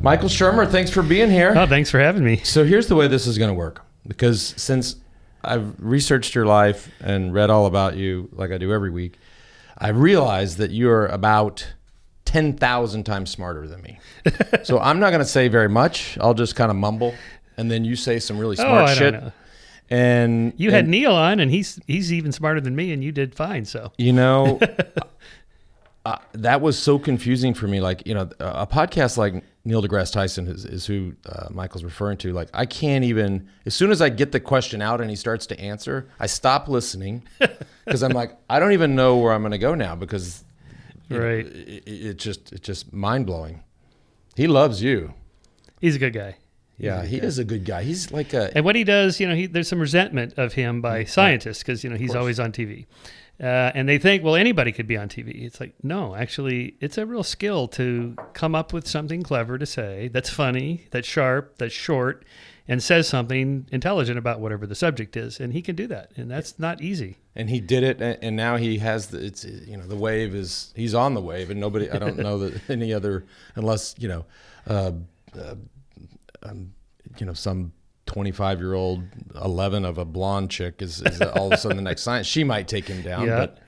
Michael Shermer, thanks for being here. Oh, thanks for having me. So here's the way this is going to work, because since I've researched your life and read all about you like I do every week, I realized that you're about 10,000 times smarter than me. So I'm not going to say very much. I'll just kind of mumble, and then you say some really smart shit. Don't know. And you had Neil on, and he's even smarter than me, and you did fine. So that was so confusing for me. Like, a podcast like Neil deGrasse Tyson is who Michael's referring to. Like, I can't even, as soon as I get the question out and he starts to answer, I stop listening because I'm like, I don't even know where I'm going to go now, because it's just mind blowing. He loves you. He's a good guy. Yeah, he is a good guy. He's like a... And what he does, there's some resentment of him by scientists because, he's always on TV. And they think, well, anybody could be on TV. It's like, no, actually, it's a real skill to come up with something clever to say that's funny, that's sharp, that's short, and says something intelligent about whatever the subject is. And he can do that. And that's not easy. And he did it. And now he has the wave is, he's on the wave. And nobody, I don't know that any other, unless, some 25-year-old 11 of a blonde chick is all of a sudden the next science. She might take him down, but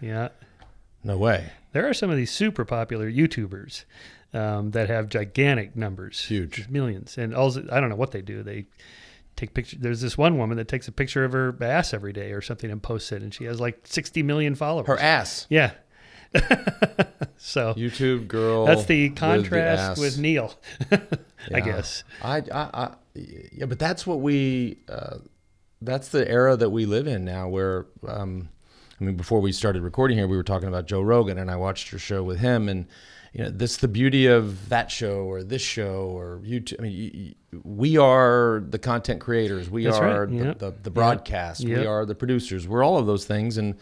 no way. There are some of these super popular YouTubers that have gigantic numbers, huge millions, and I don't know what they do. They take pictures. There's this one woman that takes a picture of her ass every day or something and posts it, and she has like 60 million followers. Her ass, yeah. So YouTube girl. That's the contrast with Neil, I guess. Yeah, but that's what that's the era that we live in now, where, before we started recording here, we were talking about Joe Rogan, and I watched your show with him, and, that's the beauty of that show or this show or YouTube. We are the content creators. We are the broadcast. Yep. We are the producers. We're all of those things. And,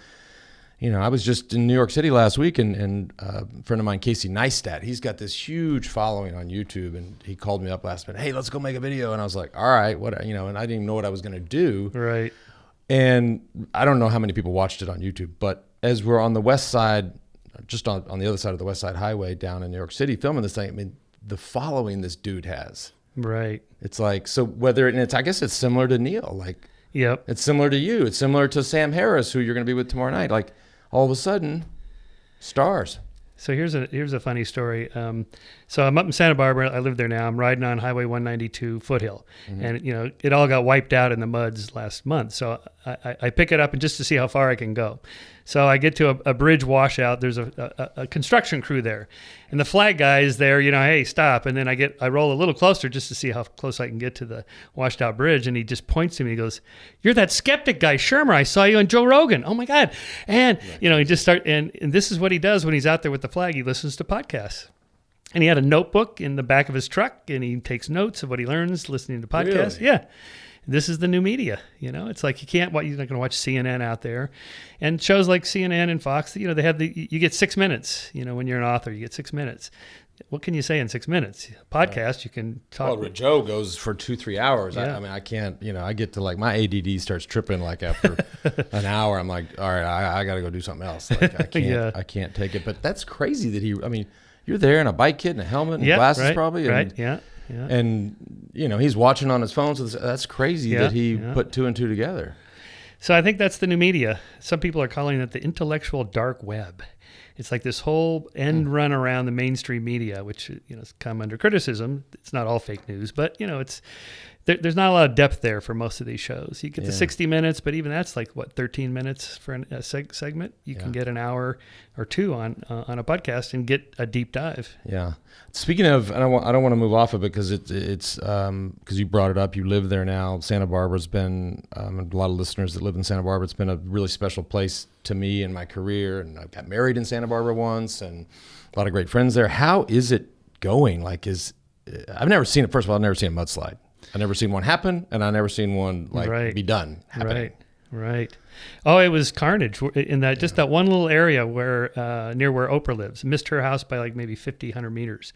I was just in New York City last week, and a friend of mine, Casey Neistat, he's got this huge following on YouTube, and he called me up last minute. Hey, let's go make a video. And I was like, all right, what, and I didn't even know what I was going to do. Right. And I don't know how many people watched it on YouTube, but as we're on the west side, just on the other side of the West Side Highway down in New York City filming this thing, the following this dude has. Right. It's like, so I guess it's similar to Neil. Like, yep. It's similar to you. It's similar to Sam Harris, who you're going to be with tomorrow night. Like, all of a sudden, stars. So here's a funny story. So I'm up in Santa Barbara. I live there now. I'm riding on Highway 192 Foothill, and it all got wiped out in the muds last month. So I pick it up and just to see how far I can go. So I get to a bridge washout. There's a construction crew there, and the flag guy is there. Hey, stop! And then I roll a little closer just to see how close I can get to the washed out bridge. And he just points to me. He goes, "You're that skeptic guy, Shermer. I saw you on Joe Rogan. Oh my God!" And he just and this is what he does when he's out there with the flag. He listens to podcasts. And he had a notebook in the back of his truck, and he takes notes of what he learns listening to podcasts. Really? Yeah. This is the new media. It's like you're not going to watch CNN out there. And shows like CNN and Fox, they have you get 6 minutes. When you're an author, you get 6 minutes. What can you say in 6 minutes? Podcast, you can talk. Well, Joe goes for 2-3 hours. Yeah. I can't, I get to like, my ADD starts tripping like after an hour. I'm like, all right, I got to go do something else. Like, I can't take it. But that's crazy that you're there in a bike kit and a helmet and glasses probably. And, yeah. And, he's watching on his phone. So that's crazy that he put two and two together. So I think that's the new media. Some people are calling it the intellectual dark web. It's like this whole end run around the mainstream media, which has come under criticism. It's not all fake news, but there's not a lot of depth there for most of these shows. You get the 60 minutes, but even that's like 13 minutes for a segment. You can get an hour or two on a podcast and get a deep dive. Yeah. Speaking of, I don't want to move off of it because it's because you brought it up. You live there now. Santa Barbara's been a lot of listeners that live in Santa Barbara. It's been a really special place to me in my career, and I got married in Santa Barbara once, and a lot of great friends there. How is it going? Like, I've never seen it. First of all, I've never seen a mudslide. I've never seen one happen, and I've never seen one be done happening. Right. Oh, it was carnage in that one little area where near where Oprah lives. Missed her house by like maybe 50, 100 meters,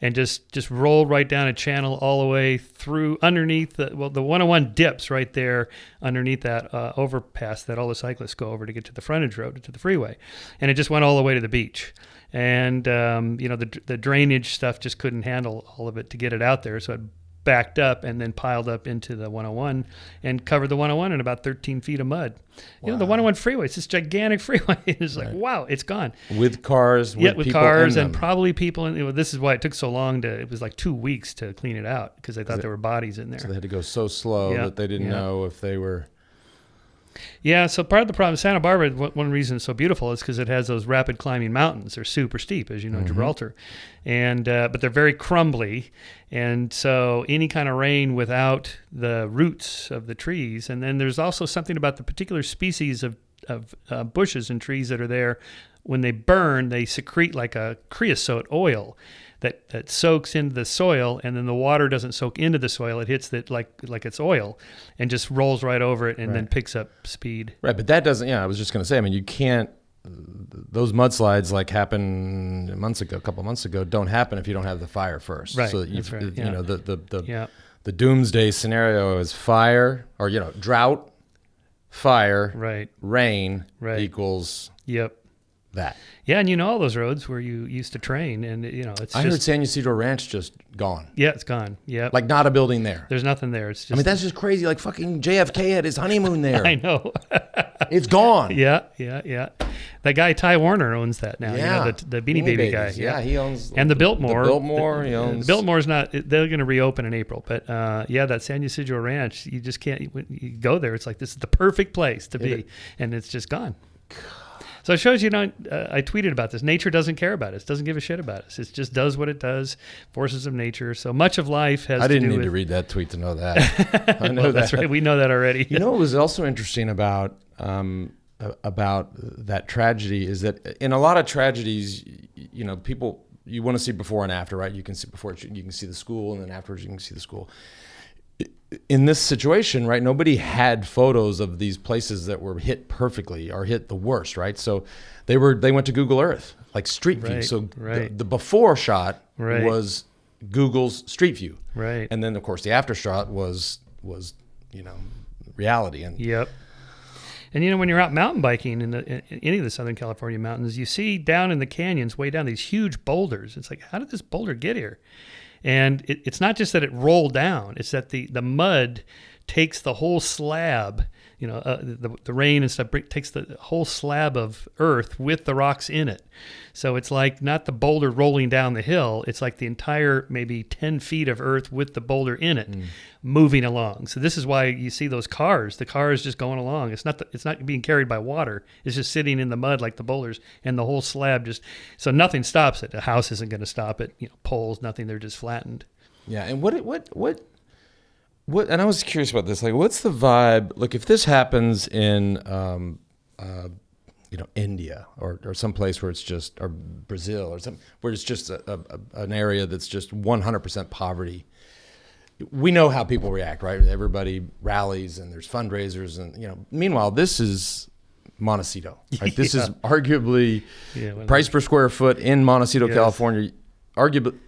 and just rolled right down a channel all the way through underneath the 101 dips right there underneath that overpass that all the cyclists go over to get to the frontage road to the freeway, and it just went all the way to the beach. and the drainage stuff just couldn't handle all of it to get it out there, so it backed up and then piled up into the 101 and covered the 101 in about 13 feet of mud. Wow. The 101 freeway, it's this gigantic freeway. It's like, wow, it's gone. With cars, with with people cars in and them. probably people. And this is why it took so long it was like 2 weeks to clean it out, because they thought there were bodies in there. So they had to go so slow that they didn't know if they were... Yeah, so part of the problem, Santa Barbara, one reason it's so beautiful is because it has those rapid climbing mountains. They're super steep, as you know, Gibraltar, and but they're very crumbly, and so any kind of rain without the roots of the trees, and then there's also something about the particular species of bushes and trees that are there. When they burn, they secrete like a creosote oil that soaks into the soil, and then the water doesn't soak into the soil. It hits it like it's oil and just rolls right over it and then picks up speed. Right, but that doesn't, I was just going to say, I mean, you can't, those mudslides like happened a couple months ago, don't happen if you don't have the fire first. Right, So that's right. you know, the doomsday scenario is fire, or, drought, fire, rain equals that. Yeah, and all those roads where you used to train, and it's. I heard San Ysidro Ranch just gone. Yeah, it's gone. Yeah, like not a building there. There's nothing there. It's just. I mean, that's just crazy. Like fucking JFK had his honeymoon there. I know. It's gone. Yeah. That guy Ty Warner owns that now. Yeah, the Beanie Baby guy. Yeah, he owns. And the Biltmore. He owns. Biltmore's not. They're going to reopen in April, but that San Ysidro Ranch, you just can't. When you go there, it's like this is the perfect place to be, and it's just gone. So it shows I tweeted about this. Nature doesn't care about us. Doesn't give a shit about us. It just does what it does. Forces of nature. So much of life has. I didn't to do need with... to read that tweet to know that. I know that's right. We know that already. What was also interesting about that tragedy is that in a lot of tragedies, people, you want to see before and after, right? You can see before, you can see the school, and then afterwards you can see the school. In this situation, right, nobody had photos of these places that were hit perfectly or hit the worst, right? So they went to Google Earth, like Street View. So the before shot was Google's Street View, right? And then of course the after shot was reality. And And when you're out mountain biking in any of the Southern California mountains, you see down in the canyons, way down, these huge boulders. It's like, how did this boulder get here? And it's not just that it rolled down; it's that the mud takes the whole slab. The rain and stuff takes the whole slab of earth with the rocks in it. So it's like not the boulder rolling down the hill. It's like the entire maybe 10 feet of earth with the boulder in it moving along. So this is why you see those cars. The car is just going along. It's not being carried by water. It's just sitting in the mud like the boulders, and the whole slab so nothing stops it. A house isn't going to stop it. Poles, nothing. They're just flattened. Yeah, and what? And I was curious about this. Like, what's the vibe? Look, if this happens in, India or someplace where it's just, or Brazil or something, where it's just an area that's just 100% poverty, we know how people react, right? Everybody rallies and there's fundraisers, and Meanwhile, this is Montecito, right? This is arguably price per square foot in Montecito, California. Arguably,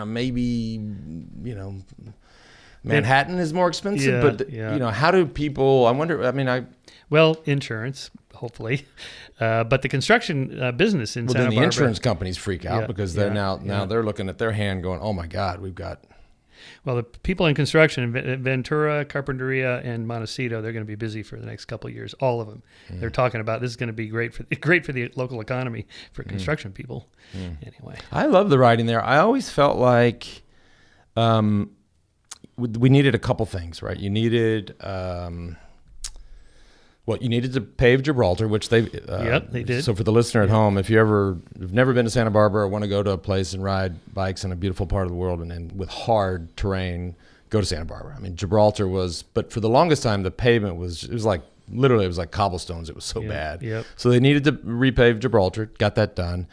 maybe Manhattan is more expensive, but how do people? I wonder. Well, insurance, hopefully, but the construction business in Santa Barbara. Then the insurance companies freak out because they're now they're looking at their hand, going, "Oh my God, we've got." Well, the people in construction, Ventura, Carpinteria, and Montecito, they're going to be busy for the next couple of years. All of them. They're talking about this is going to be great for the local economy for construction people. Anyway, I love the writing there. I always felt like we needed a couple things, right? You needed you needed to pave Gibraltar, which they did. So for the listener at home, if you've never been to Santa Barbara or want to go to a place and ride bikes in a beautiful part of the world and with hard terrain, go to Santa Barbara. I mean, Gibraltar but for the longest time, the pavement was like cobblestones. It was so bad. Yep. So they needed to repave Gibraltar, got that done.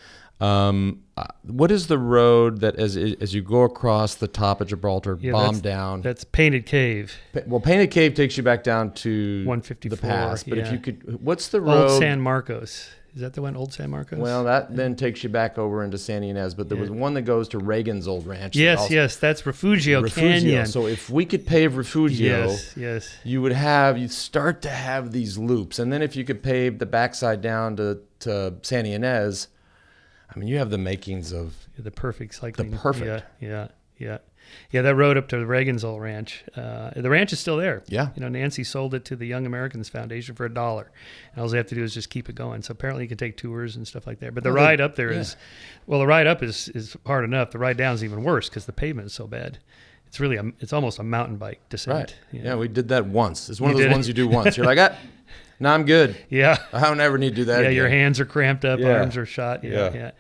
What is the road that as you go across the top of Gibraltar, bombed down? That's Painted Cave. Well, Painted Cave takes you back down to 154, the pass. But if you could, what's the road? Old San Marcos. Is that the one, Old San Marcos? Well, that then takes you back over into Santa Ynez. But there was one that goes to Reagan's old ranch. Yes, that's Refugio Canyon. So if we could pave Refugio, yes, you'd start to have these loops. And then if you could pave the backside down to Santa Ynez, I mean, you have the makings of The perfect cycling. The perfect. Yeah, that road up to Reagan's old ranch. The ranch is still there. Yeah. Nancy sold it to the Young Americans Foundation for $1. And all they have to do is just keep it going. So apparently you can take tours and stuff like that. But the ride up there is, the ride up is hard enough. The ride down is even worse because the pavement is so bad. It's really, it's almost a mountain bike descent. Right. You know? Yeah, we did that once. It's one of those ones you do once. You're like, no, I'm good. Yeah. I don't ever need to do that again. Your hands are cramped up, Yeah. arms are shot. Yeah.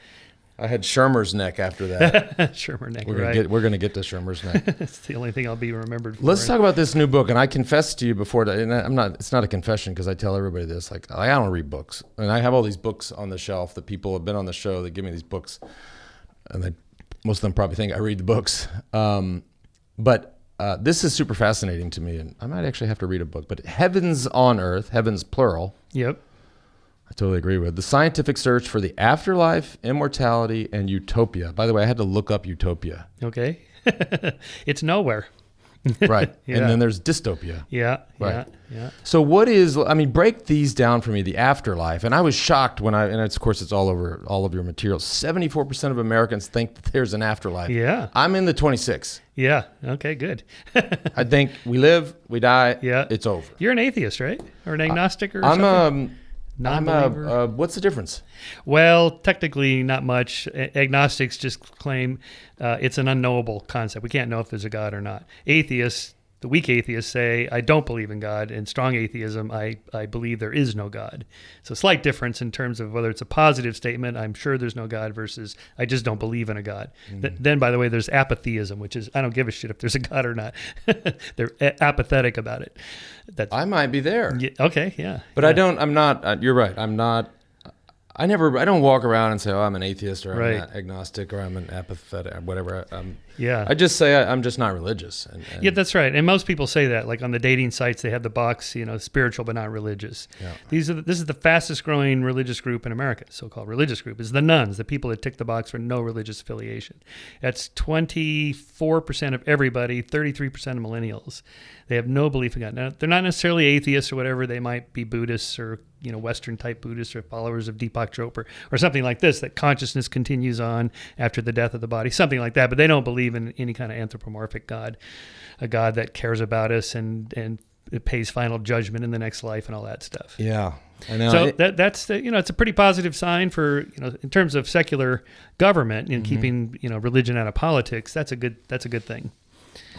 I had Shermer's neck after that. Shermer neck, We're gonna get to Shermer's neck. It's the only thing I'll be remembered for. Let's talk about this new book. And I confessed to you before, and it's not a confession because I tell everybody this, like, I don't read books. And I have all these books on the shelf that people have been on the show that give me these books. And most of them probably think I read the books. But this is super fascinating to me. And I might actually have to read a book. But Heavens on Earth, heavens plural. Yep. I totally agree with. The Scientific Search for the Afterlife, Immortality, and Utopia. By the way, I had to look up Utopia. Okay. It's nowhere. Right. Yeah. And then there's dystopia. Yeah. Right. Yeah. So break these down for me, the afterlife. And I was shocked and of course it's all over all of your materials. 74% of Americans think that there's an afterlife. Yeah. I'm in the 26. Yeah. Okay, good. I think we live, we die, Yeah. it's over. You're an atheist, right? Or an agnostic or something? Non-believer? What's the difference? Well, technically not much. Agnostics just claim it's an unknowable concept. We can't know if there's a God or not. Atheists, the weak atheists, say, I don't believe in God. And strong atheism, I believe there is no God. So slight difference in terms of whether it's a positive statement, I'm sure there's no God, versus I just don't believe in a God. Then, by the way, there's apatheism, which is I don't give a shit if there's a God or not. They're apathetic about it. I might be there. Yeah, okay, yeah. But yeah. I'm not, you're right. I don't walk around and say, I'm an atheist or I'm Right. an agnostic or I'm an apathetic or whatever. Yeah. I just say I'm just not religious. And Yeah, that's right. And most people say that. Like on the dating sites, they have the box, spiritual but not religious. Yeah. This is the fastest growing religious group in America. So-called religious group is the nuns, the people that tick the box for no religious affiliation. That's 24% of everybody, 33% of millennials. They have no belief in God. Now, they're not necessarily atheists or whatever. They might be Buddhists or Western type Buddhists or followers of Deepak Chopra or something like this, that consciousness continues on after the death of the body, something like that. But they don't believe in any kind of anthropomorphic God, a God that cares about us and it pays final judgment in the next life and all that stuff. Yeah. I know. So that's it's a pretty positive sign for in terms of secular government and keeping religion out of politics. That's a good thing.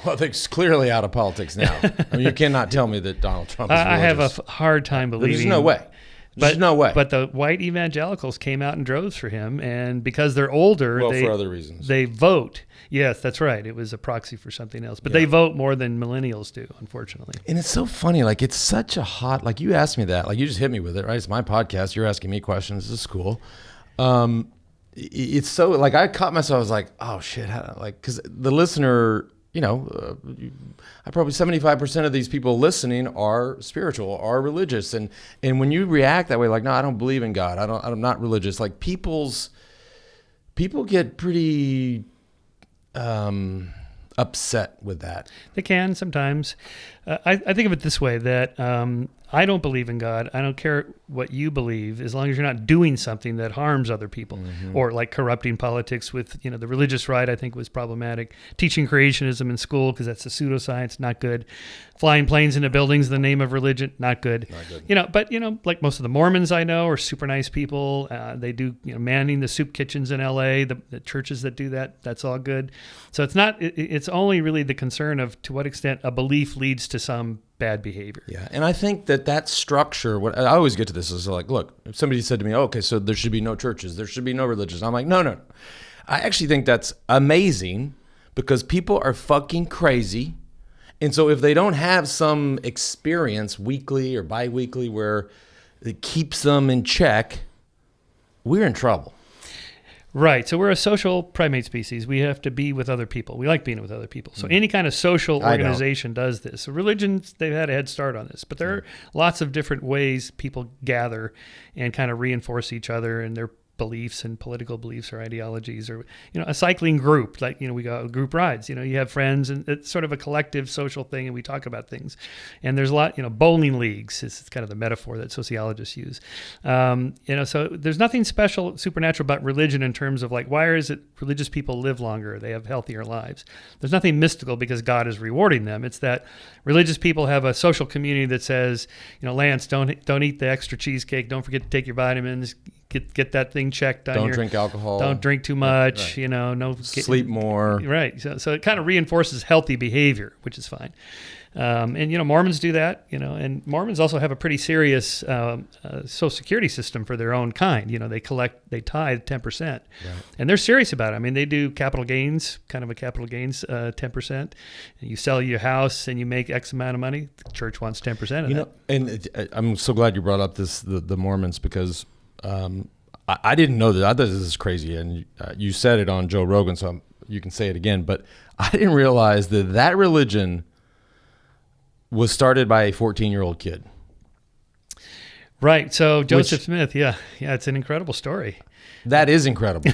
Well, it's clearly out of politics now. I mean, you cannot tell me that Donald Trump is religious. I have a hard time believing. There's no way. There's no way. But the white evangelicals came out in droves for him, and because they're older, for other reasons. They vote. Yes, that's right. It was a proxy for something else. But they vote more than millennials do, unfortunately. And it's so funny. Like, it's such a hot, like, you asked me that. Like, you just hit me with it, right? It's my podcast. You're asking me questions. This is cool. It's so, like, I caught myself. I was like, oh, shit. Because the listener, probably 75% of these people listening are spiritual, are religious. And when you react that way, like, no, I don't believe in God. I'm not religious. Like, people get pretty upset with that. They can sometimes. I think of it this way, that I don't believe in God. I don't care what you believe, as long as you're not doing something that harms other people, or like corrupting politics with, the religious right, I think was problematic. Teaching creationism in school, because that's a pseudoscience, not good. Flying planes into buildings in the name of religion, not good. Not good. But like most of the Mormons I know are super nice people. They do, manning the soup kitchens in LA, the churches that do that, that's all good. So it's only really the concern of to what extent a belief leads to some bad behavior. Yeah, and I think that structure, what I always get to this is like, look, if somebody said to me, okay, so there should be no churches, there should be no religions. I'm like, no. I actually think that's amazing, because people are fucking crazy. And so if they don't have some experience weekly or bi-weekly where it keeps them in check, we're in trouble. Right. So we're a social primate species. We have to be with other people. We like being with other people. So any kind of social organization does this. So religions, they've had a head start on this. But there are lots of different ways people gather and kind of reinforce each other and their beliefs and political beliefs or ideologies, or a cycling group, like we go group rides. You have friends, and it's sort of a collective social thing, and we talk about things. And there's a lot, bowling leagues. It's kind of the metaphor that sociologists use. So there's nothing special, supernatural about religion in terms of like, why is it religious people live longer? They have healthier lives. There's nothing mystical because God is rewarding them. It's that religious people have a social community that says, Lance, don't eat the extra cheesecake. Don't forget to take your vitamins. Get that thing checked. Don't drink alcohol. Don't drink too much. Right. Sleep more. Right. So it kind of reinforces healthy behavior, which is fine. And Mormons do that. And Mormons also have a pretty serious Social Security system for their own kind. They tithe 10%, right. And they're serious about it. I mean, they do capital gains, 10%. You sell your house and you make X amount of money. The church wants 10% of that. And I'm so glad you brought up the Mormons, because I didn't know that. I thought this is crazy, and you said it on Joe Rogan, so you can say it again. But I didn't realize that religion was started by a 14-year-old kid. Right. So Joseph Smith, yeah, it's an incredible story. That is incredible.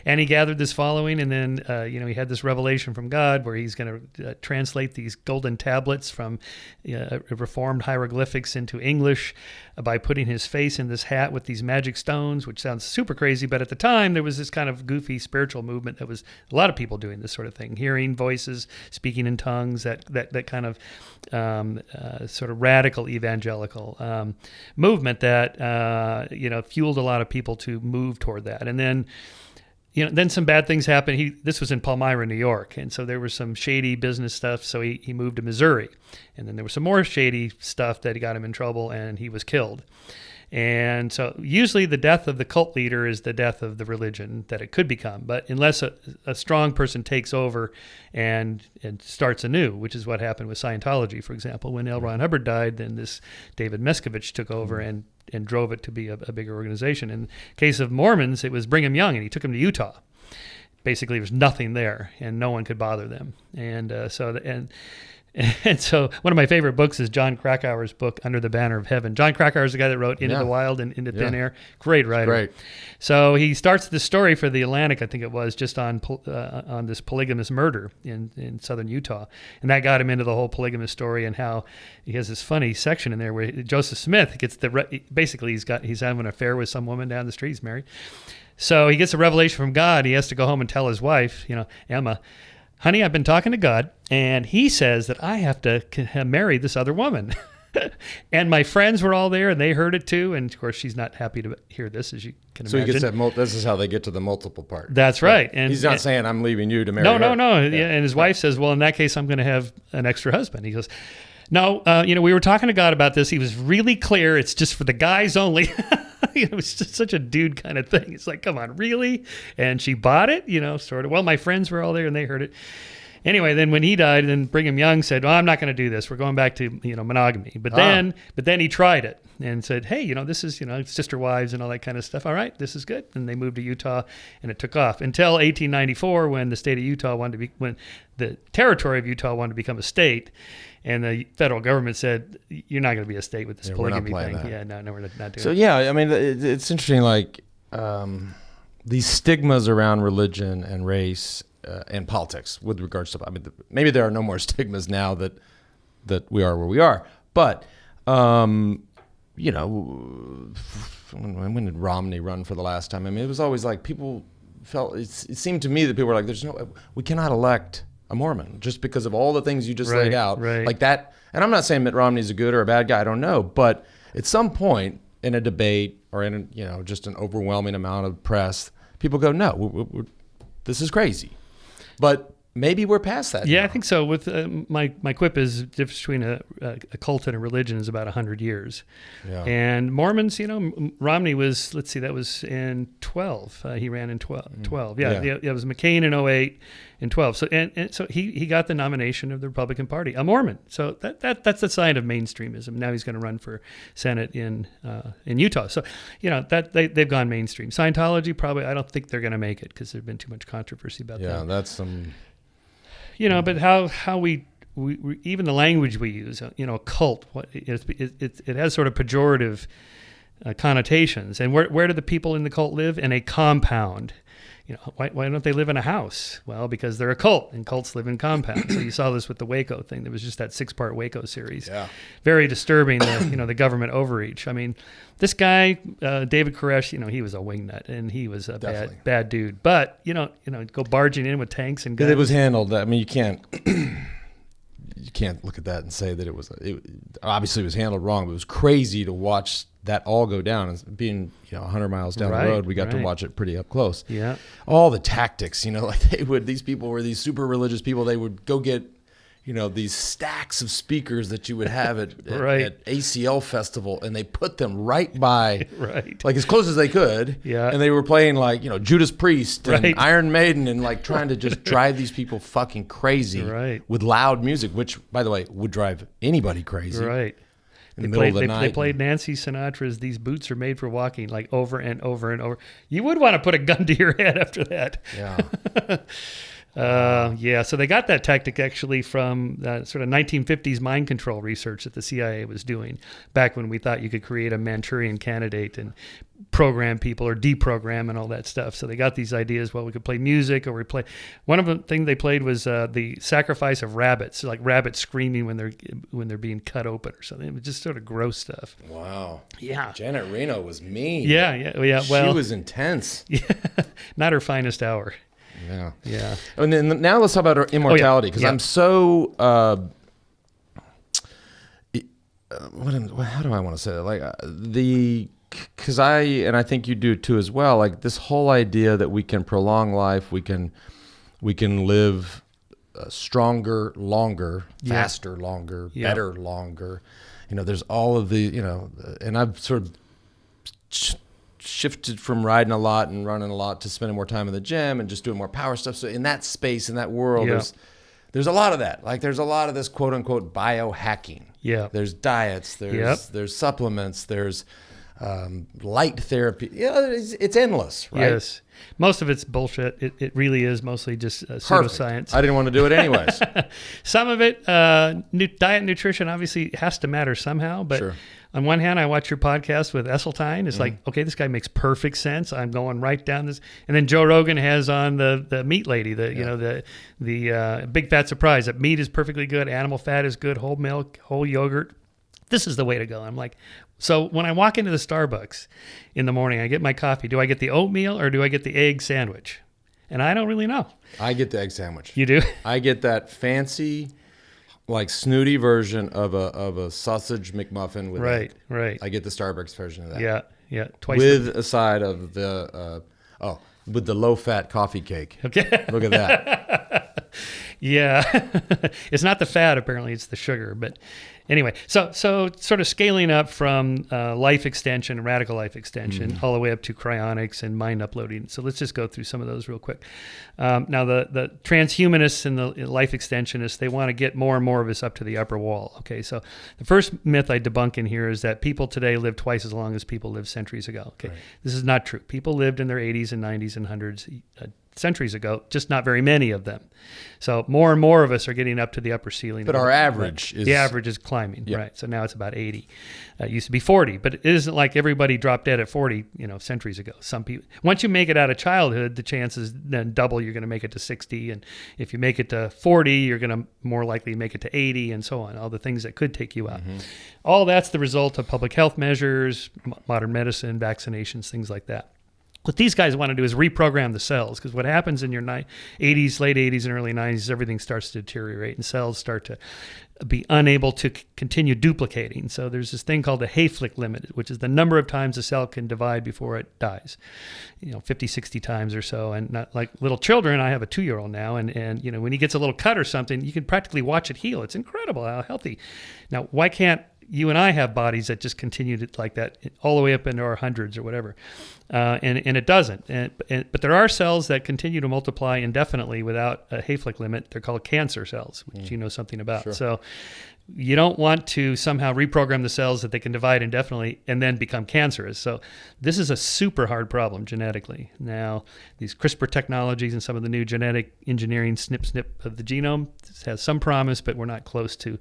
And he gathered this following, and then, he had this revelation from God where he's going to translate these golden tablets from reformed hieroglyphics into English by putting his face in this hat with these magic stones, which sounds super crazy. But at the time, there was this kind of goofy spiritual movement that was a lot of people doing this sort of thing, hearing voices, speaking in tongues, that kind of sort of radical evangelical movement that, fueled a lot of people to move toward that. And then, then some bad things happened. This was in Palmyra, New York. And so there was some shady business stuff. So he moved to Missouri. And then there was some more shady stuff that got him in trouble, and he was killed. And so usually the death of the cult leader is the death of the religion that it could become. But unless a strong person takes over and starts anew, which is what happened with Scientology, for example. When L. Ron Hubbard died, then this David Miscavige took over and drove it to be a bigger organization. In the case of Mormons, it was Brigham Young, and he took him to Utah. Basically, there was nothing there, and no one could bother them. And so one of my favorite books is John Krakauer's book, Under the Banner of Heaven. John Krakauer is the guy that wrote Into the Wild and Into Thin Air. Great writer. Great. So he starts this story for the Atlantic, I think it was, just on this polygamous murder in southern Utah. And that got him into the whole polygamous story, and how he has this funny section in there where Joseph Smith gets basically he's having an affair with some woman down the street. He's married. So he gets a revelation from God. He has to go home and tell his wife, Emma, honey, I've been talking to God, and he says that I have to marry this other woman. And my friends were all there, and they heard it too. And of course, she's not happy to hear this, as you can imagine. So he gets this is how they get to the multiple part. That's right. And he's not saying I'm leaving you to marry her. No. Yeah. And his wife says, well, in that case, I'm going to have an extra husband. He goes, no, we were talking to God about this. He was really clear. It's just for the guys only. It's just such a dude kind of thing. It's like, come on, really? And she bought it, sort of. Well, my friends were all there and they heard it. Anyway, then when he died, then Brigham Young said, well, I'm not going to do this. We're going back to, monogamy. But then he tried it and said, hey, this is, sister wives and all that kind of stuff. All right, this is good. And they moved to Utah, and it took off until 1894, when the state of Utah when the territory of Utah wanted to become a state. And the federal government said, you're not going to be a state with this polygamy thing. That. Yeah, no, we're not doing it. So, yeah, I mean, it's interesting, like these stigmas around religion and race and politics with regards to, maybe there are no more stigmas now that we are where we are. But, when did Romney run for the last time? I mean, it was always like people felt, it seemed to me that people were like, we cannot elect a Mormon just because of all the things you just laid out, like that. And I'm not saying Mitt Romney's a good or a bad guy, I don't know, but at some point in a debate or in just an overwhelming amount of press, people go, no, this is crazy. But maybe we're past that. Yeah, now. I think so. With my quip is the difference between a cult and a religion is about 100 years. Yeah. And Mormons, Romney was, let's see, that was in 12. He ran in 12. Yeah, it was McCain in 08 and 12. So and so he got the nomination of the Republican Party, a Mormon. So that's a sign of mainstreamism. Now he's going to run for Senate in Utah. So that they've gone mainstream. Scientology, probably, I don't think they're going to make it because there's been too much controversy about that. Yeah, that's some. But how we even the language we use, cult, it has sort of pejorative connotations. And where do the people in the cult live? In a compound. Why don't they live in a house? Well, because they're a cult, and cults live in compounds. So you saw this with the Waco thing. There was just that 6-part Waco series. Yeah. Very disturbing, the government overreach. I mean, this guy, David Koresh, he was a wingnut, and he was a bad dude. But, go barging in with tanks and guns. It was handled. I mean, you can't look at that and say that it obviously was handled wrong, but it was crazy to watch that all go down. And being 100 miles down the road, we got to watch it pretty up close. Yeah, all the tactics, like these people were these super religious people. They would go get these stacks of speakers that you would have at ACL festival, and they put them right by like as close as they could. Yeah, and they were playing like Judas Priest and Iron Maiden, and like trying to just drive these people fucking crazy with loud music, which by the way would drive anybody crazy. Right. In the middle of the night. They played Nancy Sinatra's "These Boots Are Made for Walking" like over and over and over. You would want to put a gun to your head after that. Yeah. So they got that tactic actually from sort of 1950s mind control research that the CIA was doing back when we thought you could create a Manchurian candidate and program people or deprogram and all that stuff. So they got these ideas. Well, we could play music, or we play. One of the things they played was the sacrifice of rabbits, so like rabbits screaming when they're being cut open or something. It was just sort of gross stuff. Wow. Yeah. Janet Reno was mean. Yeah. Well, she was intense. Yeah, not her finest hour. Yeah. And then now let's talk about our immortality, because I'm so. How do I want to say that? Like because I think you do too as well. Like this whole idea that we can prolong life, we can live stronger, longer, faster, longer, better, longer. There's all of the and I've sort of shifted from riding a lot and running a lot to spending more time in the gym and just doing more power stuff. So in that space, in that world, there's a lot of that. Like there's a lot of this quote unquote biohacking. Yeah. There's diets, there's supplements, there's light therapy. It's endless, right? Yes. Most of it's bullshit. It really is mostly just pseudoscience. I didn't want to do it anyways. Some of it, diet and nutrition obviously has to matter somehow, but on one hand, I watch your podcast with Esseltine. It's like, okay, this guy makes perfect sense. I'm going right down this. And then Joe Rogan has on the meat lady, the big fat surprise that meat is perfectly good, animal fat is good, whole milk, whole yogurt. This is the way to go. I'm like, so when I walk into the Starbucks in the morning, I get my coffee. Do I get the oatmeal or do I get the egg sandwich? And I don't really know. I get the egg sandwich. You do? I get that fancy, like snooty version of a sausage McMuffin with egg. Right. I get the Starbucks version of that. Yeah. Twice with a side of the with the low fat coffee cake. Okay. Look at that. Yeah. It's not the fat, apparently it's the sugar, but anyway, so sort of scaling up from life extension, radical life extension, all the way up to cryonics and mind uploading. So let's just go through some of those real quick. Now, the transhumanists and the life extensionists, they want to get more and more of us up to the upper wall. Okay, so the first myth I debunk in here is that people today live twice as long as people lived centuries ago. Okay, This is not true. People lived in their 80s and 90s and 100s centuries ago, just not very many of them. So more and more of us are getting up to the upper ceiling. But our average is... The average is climbing, right? So now it's about 80. It used to be 40, but it isn't like everybody dropped dead at 40, centuries ago. Some people, once you make it out of childhood, the chances then double. You're going to make it to 60. And if you make it to 40, you're going to more likely make it to 80 and so on. All the things that could take you out. All that's the result of public health measures, modern medicine, vaccinations, things like that. What these guys want to do is reprogram the cells, because what happens in your 80s, late 80s and early 90s is everything starts to deteriorate and cells start to be unable to continue duplicating. So there's this thing called the Hayflick Limit, which is the number of times a cell can divide before it dies, 50, 60 times or so. And not like little children, I have a 2-year-old now, and when he gets a little cut or something, you can practically watch it heal. It's incredible how healthy. Now, why can't you and I have bodies that just continue to like that all the way up into our hundreds or whatever, and it doesn't. But there are cells that continue to multiply indefinitely without a Hayflick limit. They're called cancer cells, which you know something about. Sure. So you don't want to somehow reprogram the cells that they can divide indefinitely and then become cancerous. So this is a super hard problem genetically. Now, these CRISPR technologies and some of the new genetic engineering snip of the genome has some promise, but we're not close to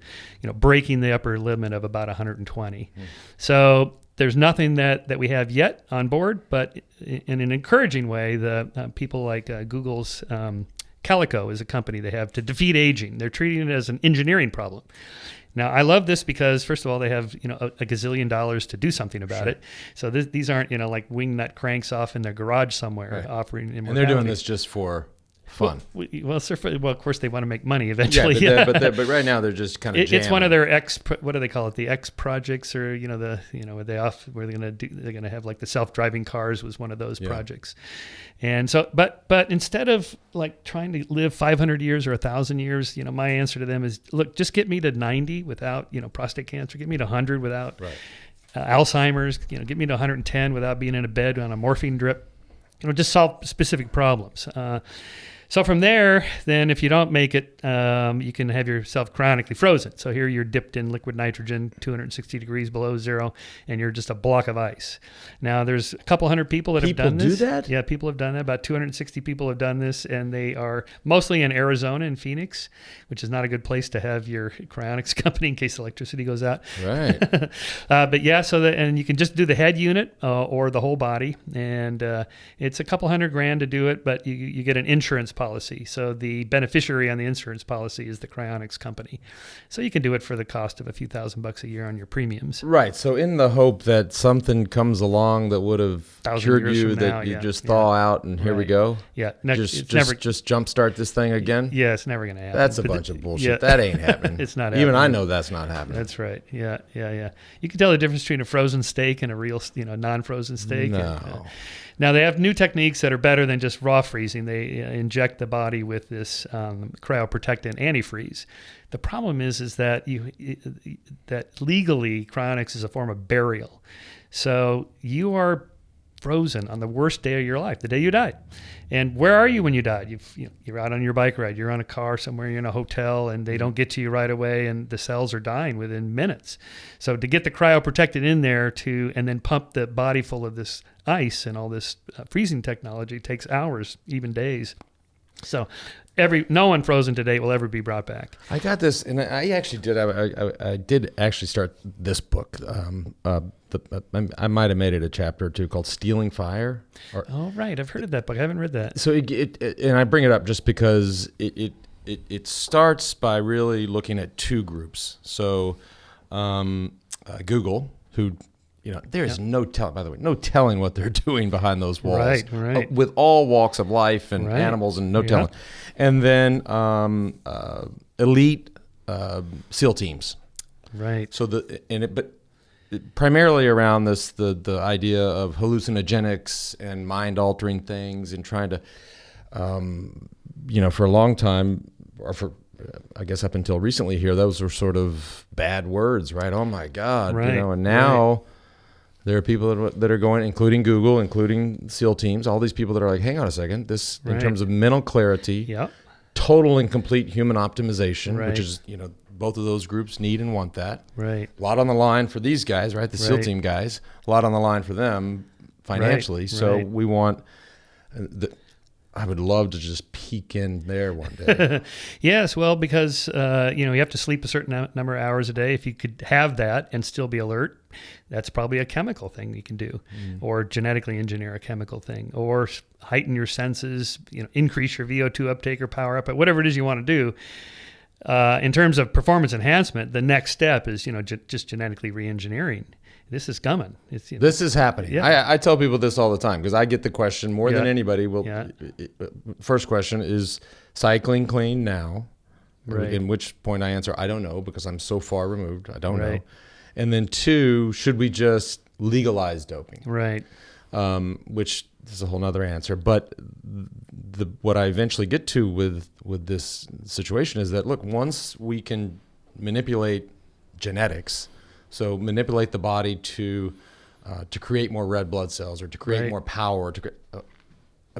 breaking the upper limit of about 120. So there's nothing that we have yet on board, but in an encouraging way, the people like Google's Calico is a company they have to defeat aging. They're treating it as an engineering problem. Now, I love this because, first of all, they have a gazillion dollars to do something about it. So these aren't like wingnut cranks off in their garage somewhere offering immortality. And they're doing this just for fun. Well, of course, they want to make money eventually. Yeah, but right now they're just kind of jamming. It's one of their what do they call it? The X projects, or where they're gonna have like the self-driving cars was one of those projects. And so, but instead of like trying to live 500 years or 1,000 years, my answer to them is, look, just get me to 90 without prostate cancer. Get me to 100 without Alzheimer's. Get me to 110 without being in a bed on a morphine drip. Just solve specific problems. So from there, then if you don't make it, you can have yourself cryonically frozen. So here you're dipped in liquid nitrogen, 260 degrees below zero, and you're just a block of ice. Now, there's a couple hundred people that have done this. People do that? Yeah, people have done that. About 260 people have done this, and they are mostly in Arizona and Phoenix, which is not a good place to have your cryonics company in case electricity goes out. Right. But yeah, and you can just do the head unit or the whole body, and it's a couple $100,000 to do it, but you get an insurance policy. So the beneficiary on the insurance policy is the cryonics company. So you can do it for the cost of a few $1,000 a year on your premiums. Right. So in the hope that something comes along that would have cured you, that you just thaw out and here we go. Yeah. Just jumpstart this thing again. Yeah, it's never going to happen. That's a bunch of bullshit. Yeah. That ain't happening. It's not happening. Even I happening. know that's not happening. That's right. Yeah. You can tell the difference between a frozen steak and a real, non-frozen steak. No. Now, they have new techniques that are better than just raw freezing. They inject the body with this cryoprotectant antifreeze. The problem is that that legally cryonics is a form of burial. So you are frozen on the worst day of your life, the day you died. And where are you when you died? You're out on your bike ride. You're on a car somewhere. You're in a hotel, and they don't get to you right away, and the cells are dying within minutes. So to get the cryoprotectant in there and then pump the body full of this ice and all this freezing technology takes hours, even days. So no one frozen to date will ever be brought back. I got this, and I actually did. I did actually start this book. I might have made it a chapter or two called "Stealing Fire." Oh, right, I've heard of that book. I haven't read that. So and I bring it up just because it starts by really looking at two groups. So Google, who there's no telling. By the way, no telling what they're doing behind those walls. Right. With all walks of life and animals, and no telling. And then elite SEAL teams. Right. So primarily around the idea of hallucinogenics and mind altering things, and trying to, for a long time, or for I guess up until recently here, those were sort of bad words, right? Oh my God, right. And now. There are people that are going, including Google, including SEAL teams, all these people that are like, hang on a second, this in terms of mental clarity, total and complete human optimization, which is, both of those groups need and want that. Right. A lot on the line for these guys, right? The SEAL team guys, a lot on the line for them financially. So we want I would love to just peek in there one day. Yes, well, because you have to sleep a certain number of hours a day. If you could have that and still be alert, that's probably a chemical thing you can do, or genetically engineer a chemical thing, or heighten your senses, increase your VO2 uptake or power up, whatever it is you want to do. In terms of performance enhancement, the next step is just genetically re-engineering. This is coming. This is happening. Yeah. I tell people this all the time because I get the question more than anybody. First question is cycling clean now. Right. In which point I answer, I don't know, because I'm so far removed. I don't know. And then two, should we just legalize doping? Right. Which is a whole nother answer. But what I eventually get to with this situation is that, look, once we can manipulate genetics, so manipulate the body to create more red blood cells or to create more power.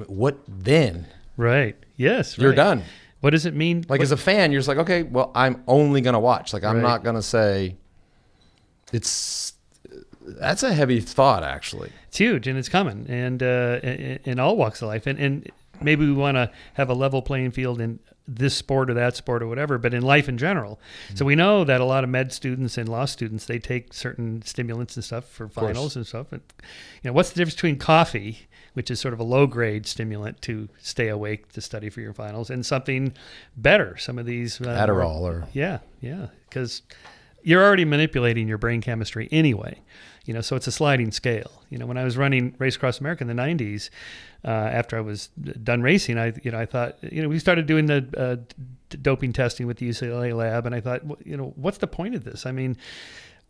What then? Right. Yes. You're done. What does it mean? As a fan, you're just like, okay, well, I'm only going to watch. I'm not going to say that's a heavy thought, actually. It's huge, and it's coming, and in all walks of life. And maybe we want to have a level playing field in this sport or that sport or whatever, but in life in general. So we know that a lot of med students and law students, they take certain stimulants and stuff for finals and stuff. And, what's the difference between coffee, which is sort of a low grade stimulant to stay awake to study for your finals, and something better? Some of these Adderall because you're already manipulating your brain chemistry anyway. So it's a sliding scale. When I was running Race Across America in the 90s, after I was done racing, I thought, we started doing the doping testing with the UCLA lab, and I thought, what's the point of this? I mean,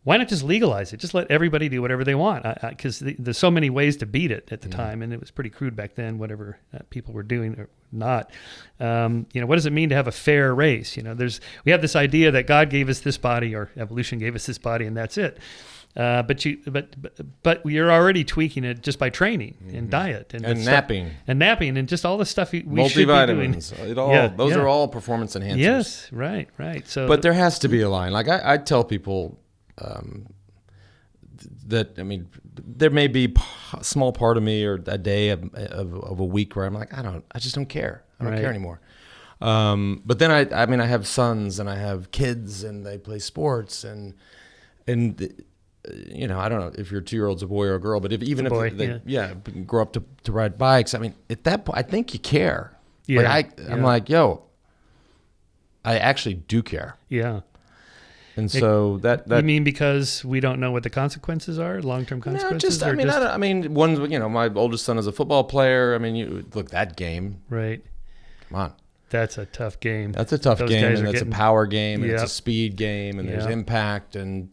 why not just legalize it? Just let everybody do whatever they want, because there's so many ways to beat it at the time, and it was pretty crude back then, whatever people were doing or not. What does it mean to have a fair race? We have this idea that God gave us this body, or evolution gave us this body, and that's it. But you're already tweaking it just by training and diet and napping and just all the stuff we should be doing. Those are all performance enhancers. Yes, right. So, but there has to be a line. Like I tell people that there may be a small part of me or a day of a week where I'm like, I just don't care. I don't care anymore. But then I have sons and I have kids and they play sports and. I don't know if your 2-year-old's a boy or a girl, but if they grow up to ride bikes, at that point, I think you care. Yeah. I'm like, yo, I actually do care. Yeah. And so that you mean because we don't know what the consequences are, long-term consequences? No, my oldest son is a football player. Look, that game. Right. Come on. That's a tough game. That's a tough game, and it's a power game, and it's a speed game, and there's impact, and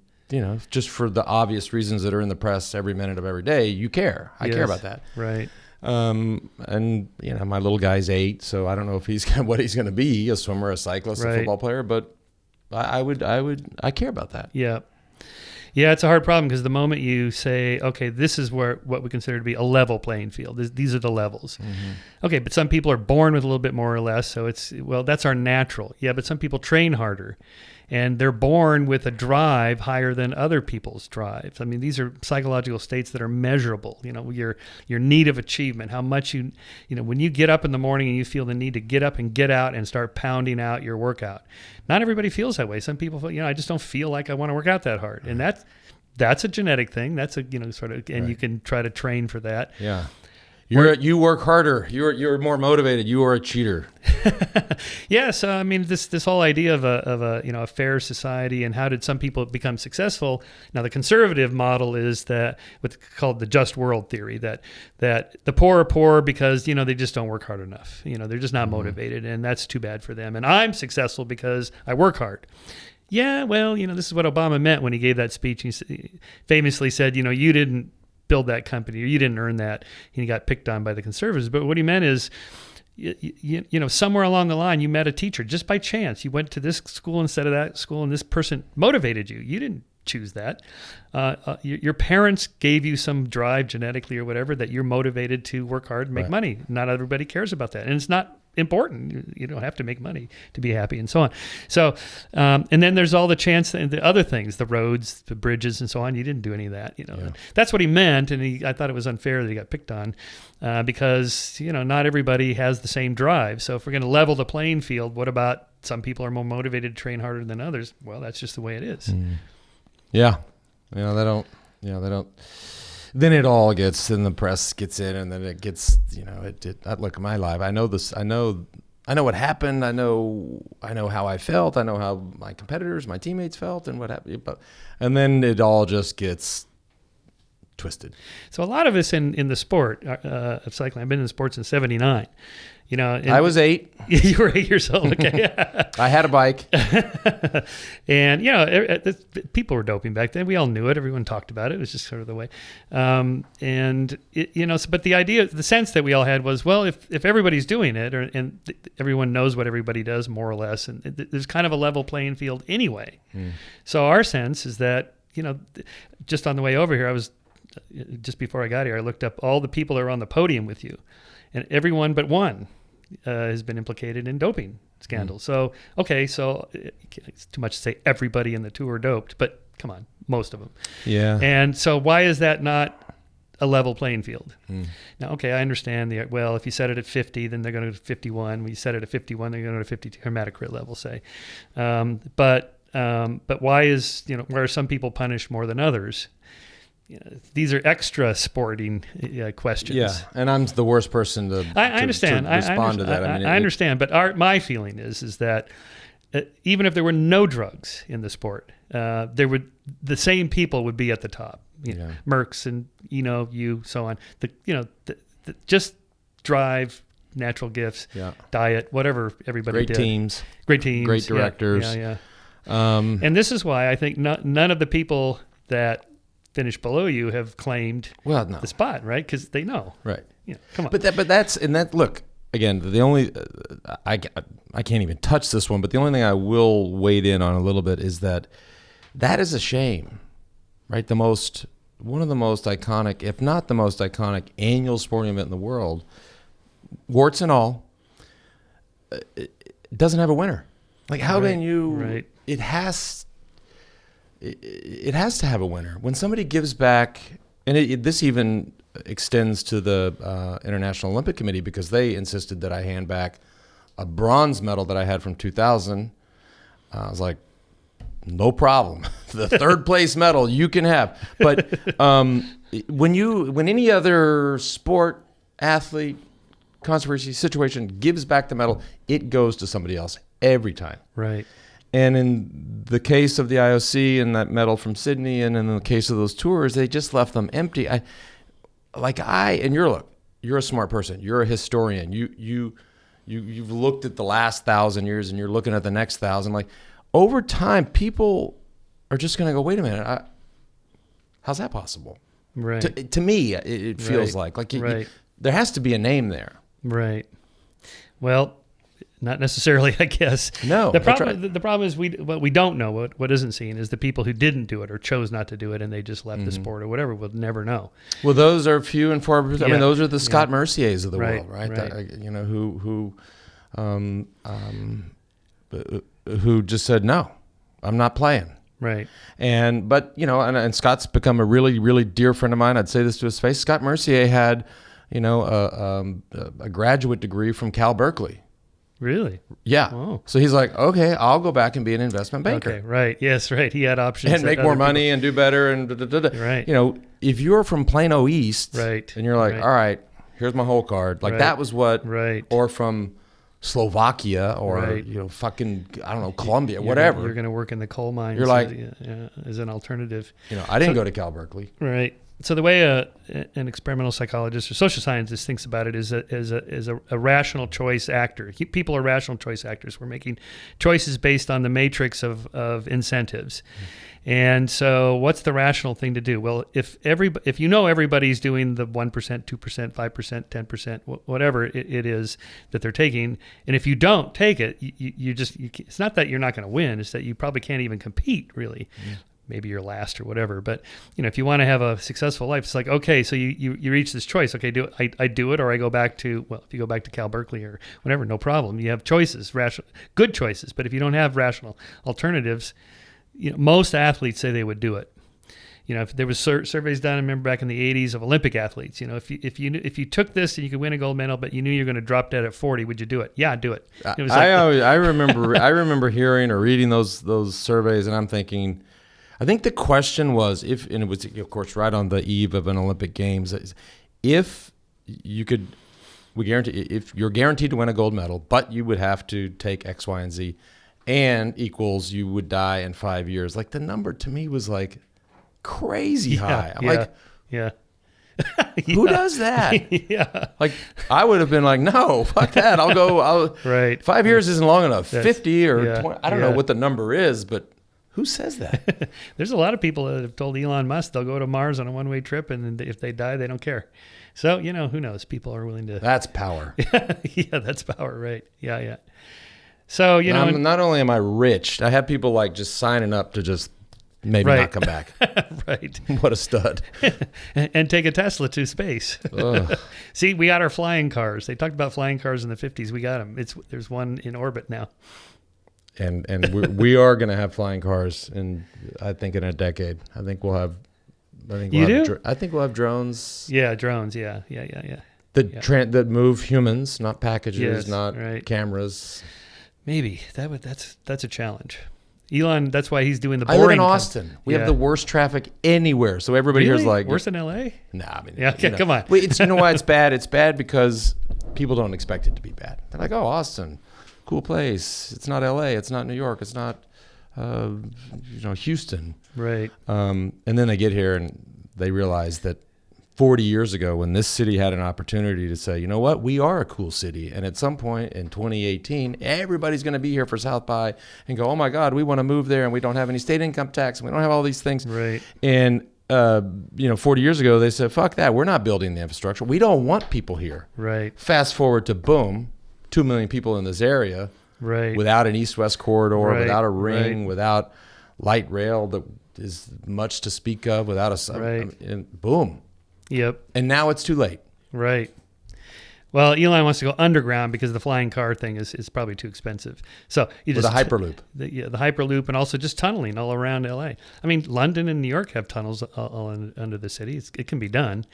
just for the obvious reasons that are in the press every minute of every day, you care. I care about that. Right. And my little guy's 8, so I don't know if what he's going to be, a swimmer, a cyclist, a football player, but I care about that. Yeah. Yeah, it's a hard problem because the moment you say, okay, this is what we consider to be a level playing field. These are the levels. Mm-hmm. Okay, but some people are born with a little bit more or less, so that's our natural. Yeah, but some people train harder. And they're born with a drive higher than other people's drives. These are psychological states that are measurable. Your need of achievement, how much when you get up in the morning and you feel the need to get up and get out and start pounding out your workout. Not everybody feels that way. Some people feel, I just don't feel like I want to work out that hard. And that's a genetic thing. That's a, sort of, and you can try to train for that. Yeah. You work harder. You're more motivated. You are a cheater. Yeah. So this whole idea of a fair society and how did some people become successful? Now the conservative model is that what's called the just world theory that the poor are poor because they just don't work hard enough. They're just not motivated, and that's too bad for them. And I'm successful because I work hard. Yeah. Well, this is what Obama meant when he gave that speech. He famously said, you didn't build that company, or you didn't earn that, and he got picked on by the conservatives. But what he meant is, somewhere along the line, you met a teacher just by chance. You went to this school instead of that school, and this person motivated you. You didn't choose that. Your parents gave you some drive genetically or whatever that you're motivated to work hard and make money. Not everybody cares about that, and it's not important. You don't have to make money to be happy, and so on. So, and then there's all the chance and the other things, the roads, the bridges, and so on. You didn't do any of that. That's what he meant, and I thought it was unfair that he got picked on because not everybody has the same drive. So if we're going to level the playing field, what about some people are more motivated to train harder than others? Well, that's just the way it is. Yeah, they don't. Then it all gets, and the press gets in, and then it gets, look at my life. I know this. I know what happened. I know how I felt. I know how my competitors, my teammates felt, and what happened. And then it all just gets twisted. So a lot of us in the sport of cycling. I've been in sports since '79. I was 8. You were 8 years old. Okay. I had a bike. And, people were doping back then. We all knew it. Everyone talked about it. It was just sort of the way. But the idea, the sense that we all had was, well, if everybody's doing it and everyone knows what everybody does more or less, and there's kind of a level playing field anyway. So our sense is that, just on the way over here, just before I got here, I looked up all the people that are on the podium with you, and everyone but one has been implicated in doping scandals. So it's too much to say everybody in the tour doped, but come on, most of them. Yeah. And so why is that not a level playing field. Now, okay, I understand if you set it at 50, then they're going to go to 51. When you set it at 51, they're going to go to 52 hematocrit level, say. But why are some people punished more than others? These are extra sporting questions. Yeah, and I'm the worst person to understand. to respond to that. I understand, but my feeling is that even if there were no drugs in the sport, the same people would be at the top. Merckx and you so on. Just drive, natural gifts, diet, whatever everybody did. Great teams, great directors. Yeah. And this is why I think none of the people that finish below you have claimed the spot, right? Because they know, right? Come on. But that's look again. The only I can't even touch this one. But the only thing I will wade in on a little bit is that is a shame, right? One of the most iconic, if not the most iconic, annual sporting event in the world, warts and all, it doesn't have a winner. Like how can you? Right. It has to have a winner. When somebody gives back, and this even extends to the International Olympic Committee, because they insisted that I hand back a bronze medal that I had from 2000. I was like, no problem. The third place medal you can have. But when any other sport, athlete, controversy, situation gives back the medal, it goes to somebody else every time. Right. And in the case of the IOC and that medal from Sydney, and in the case of those tours, they just left them empty. And you're a smart person. You're a historian. You've looked at the last 1,000 years, and you're looking at the next 1,000. Like over time, people are just going to go, wait a minute, how's that possible? Right. To me, it feels like there has to be a name there. Right. Well, not necessarily, I guess. No. The problem is what we don't know, what isn't seen, is the people who didn't do it or chose not to do it, and they just left the sport or whatever. We'll never know. Well, those are few and far. I mean, those are the Scott Merciers of the world, right? Who just said no, I'm not playing. Right. And Scott's become a really, really dear friend of mine. I'd say this to his face. Scott Mercier had, a graduate degree from Cal Berkeley. Really? Yeah. Oh. So he's like, okay, I'll go back and be an investment banker. Okay, right. Yes, right. He had options. And make more money and do better and Right. If you're from Plano East, right, and you're like, all right, here's my whole card. Like that was what, right. Or from Slovakia or, Colombia, whatever. You're going to work in the coal mines. You're like, as an alternative. I didn't go to Cal Berkeley. Right. So the way an experimental psychologist or social scientist thinks about it is a rational choice actor. People are rational choice actors. We're making choices based on the matrix of incentives. And so what's the rational thing to do? Well, if everybody's doing the 1%, 2%, 5%, 10%, whatever it is that they're taking, and if you don't take it, it's not that you're not going to win, it's that you probably can't even compete really. Maybe you're last or whatever. But, if you want to have a successful life, it's like, okay, so you reach this choice. Okay, I do it, or I go back to, if you go back to Cal Berkeley or whatever, no problem. You have choices, good choices. But if you don't have rational alternatives, most athletes say they would do it. If there was surveys done, I remember back in the 80s of Olympic athletes, if you took this and you could win a gold medal, but you knew you're going to drop dead at 40, would you do it? Yeah, do it. I remember hearing or reading those surveys, and I'm thinking, I think the question was and it was of course right on the eve of an Olympic Games, if you're guaranteed to win a gold medal, but you would have to take X, Y, and Z, and equals you would die in 5 years. Like the number to me was like crazy high. I'm like, who does that? Yeah. Like I would have been like, no, fuck that. I'll go. Right. 5 years isn't long enough. 50 or 20. I don't know what the number is, but who says that? There's a lot of people that have told Elon Musk they'll go to Mars on a one-way trip, and if they die, they don't care. So, who knows? People are willing to... That's power. Yeah, that's power, right. Yeah. So, not only am I rich, I have people like just signing up to just maybe not come back. Right. What a stud. And take a Tesla to space. See, we got our flying cars. They talked about flying cars in the 50s. We got them. There's one in orbit now. And we are going to have flying cars I think in a decade. I think we'll have I think we'll have drones. Yeah, drones. Yeah. That move humans, not packages, Yes, not right. cameras. Maybe that's a challenge. Elon, that's why he's doing the I boring. live in Austin. We have the worst traffic anywhere. So everybody here's like, worse than LA? Nah, I mean, Yeah, okay, come on. Wait, you know why it's bad? It's bad because people don't expect it to be bad. They're like, oh, Austin, cool place. It's not LA. It's not New York. It's not, Houston. Right. And then they get here and they realize that 40 years ago, when this city had an opportunity to say, you know what, we are a cool city. And at some point in 2018, everybody's going to be here for South by and go, oh my God, we want to move there and we don't have any state income tax and we don't have all these things. Right. And, 40 years ago, they said, fuck that. We're not building the infrastructure. We don't want people here. Right. Fast forward to boom, 2 million people in this area. Right. Without an east-west corridor, Right. without a ring, Right. without light rail that is much to speak of, without a Right. and boom. Yep. And now it's too late. Right. Well, Elon wants to go underground because the flying car thing is probably too expensive. So you With just a Hyperloop. The Hyperloop, and also just tunneling all around LA. I mean, London and New York have tunnels all under the city. It can be done.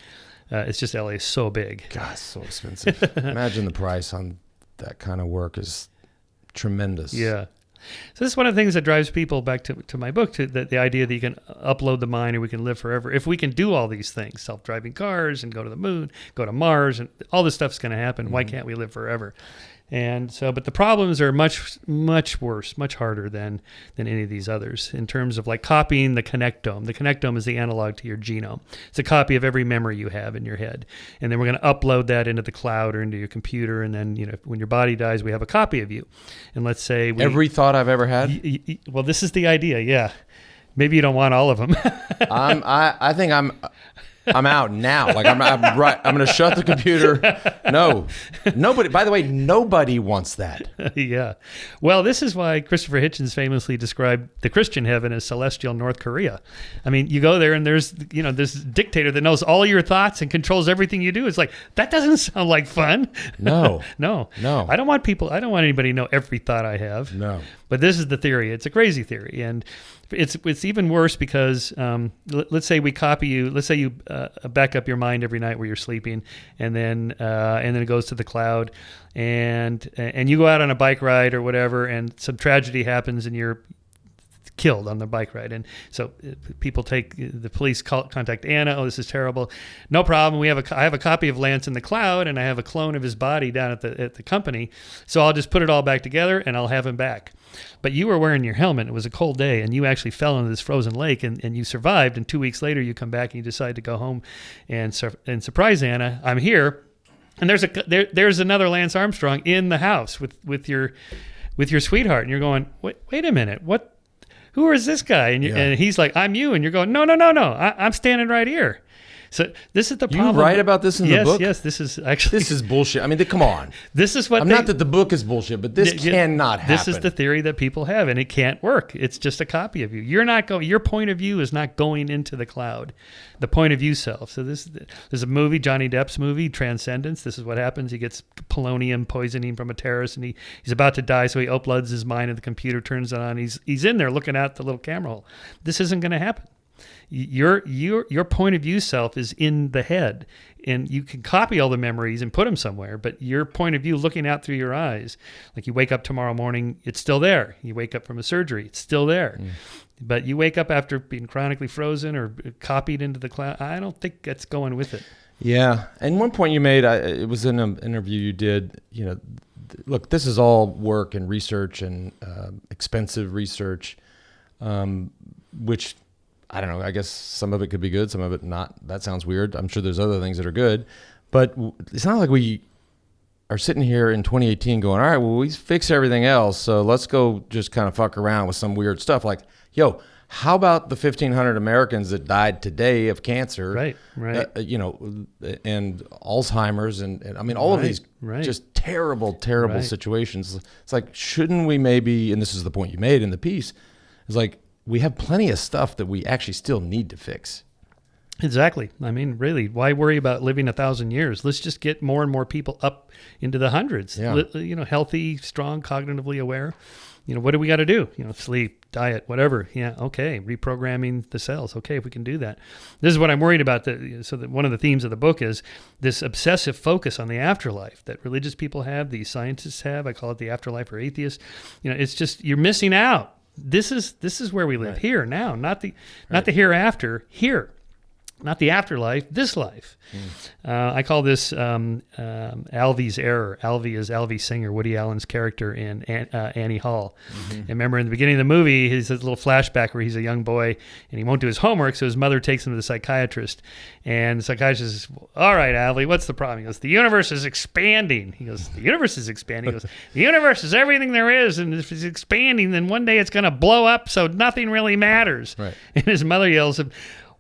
It's just LA is so big. God, it's so expensive. Imagine the price on that kind of work is tremendous. Yeah. So this is one of the things that drives people back to my book, to the idea that you can upload the mind and we can live forever. If we can do all these things, self-driving cars and go to the moon, go to Mars, and all this stuff's going to happen, why can't we live forever? And so, but the problems are much, much worse, much harder than any of these others in terms of like copying the connectome. The connectome is the analog to your genome. It's a copy of every memory you have in your head. And then we're going to upload that into the cloud or into your computer. And then, when your body dies, we have a copy of you. And let's say every thought I've ever had. Well, this is the idea. Yeah. Maybe you don't want all of them. I think I'm out now. Like I'm right. I'm going to shut the computer. No, nobody. By the way, nobody wants that. Yeah. Well, this is why Christopher Hitchens famously described the Christian heaven as celestial North Korea. I mean, you go there and there's this dictator that knows all your thoughts and controls everything you do. It's like, that doesn't sound like fun. No. No. I don't want anybody to know every thought I have. No. But this is the theory. It's a crazy theory, and it's even worse because let's say we copy you. Let's say you back up your mind every night where you're sleeping, and then it goes to the cloud, and you go out on a bike ride or whatever, and some tragedy happens, and you're killed on the bike ride. And so the police contact Anna. Oh, this is terrible. No problem. I have a copy of Lance in the cloud, and I have a clone of his body down at the company. So I'll just put it all back together and I'll have him back. But you were wearing your helmet. It was a cold day, and you actually fell into this frozen lake, and you survived. And 2 weeks later, you come back and you decide to go home and surprise Anna. I'm here, and there's another Lance Armstrong in the house with your sweetheart, and you're going, wait a minute, what? Who is this guy? And he's like, I'm you, and you're going, no, I'm standing right here. So this is the problem. You write about this in the book? Yes, this is bullshit. I mean, come on. This is what not that the book is bullshit, but this cannot happen. This is the theory that people have, and it can't work. It's just a copy of you. Your point of view is not going into the cloud. The point of view self. So there's a movie, Johnny Depp's movie, Transcendence. This is what happens. He gets polonium poisoning from a terrorist, and he's about to die, so he uploads his mind, and the computer turns it on. He's in there looking at the little camera hole. This isn't going to happen. Your point of view self is in the head, and you can copy all the memories and put them somewhere, but your point of view looking out through your eyes, like you wake up tomorrow morning, it's still there. You wake up from a surgery, it's still there. But you wake up after being chronically frozen or copied into the cloud. I don't think that's going with it. Yeah. And one point you made, it was in an interview you did, look, this is all work and research and expensive research, which I don't know. I guess some of it could be good, some of it not. That sounds weird. I'm sure there's other things that are good, but it's not like we are sitting here in 2018 going, all right, well, we fix everything else, so let's go just kind of fuck around with some weird stuff. Like, yo, how about the 1,500 Americans that died today of cancer? Right. And Alzheimer's, and I mean, all of these just terrible situations. It's like, shouldn't we maybe, and this is the point you made in the piece, is like, we have plenty of stuff that we actually still need to fix. Exactly. I mean, really, why worry about living 1,000 years? Let's just get more and more people up into the hundreds. Yeah. Healthy, strong, cognitively aware. What do we got to do? Sleep, diet, whatever. Yeah, okay. Reprogramming the cells. Okay, if we can do that. This is what I'm worried about. So that one of the themes of the book is this obsessive focus on the afterlife that religious people have, these scientists have. I call it the afterlife or atheists. It's just you're missing out. This is where we live, Right. here now, not the hereafter. Here. Not the afterlife, this life. I call this Alvey's error. Alvey is Alvey Singer, Woody Allen's character in Annie Hall. And remember in the beginning of the movie, he's a little flashback where he's a young boy and he won't do his homework, so his mother takes him to the psychiatrist. And the psychiatrist says, all right, Alvey, what's the problem? He goes, the universe is expanding. He goes, the universe is expanding. He goes, the universe is everything there is, and if it's expanding, then one day it's going to blow up, so nothing really matters. Right. And his mother yells,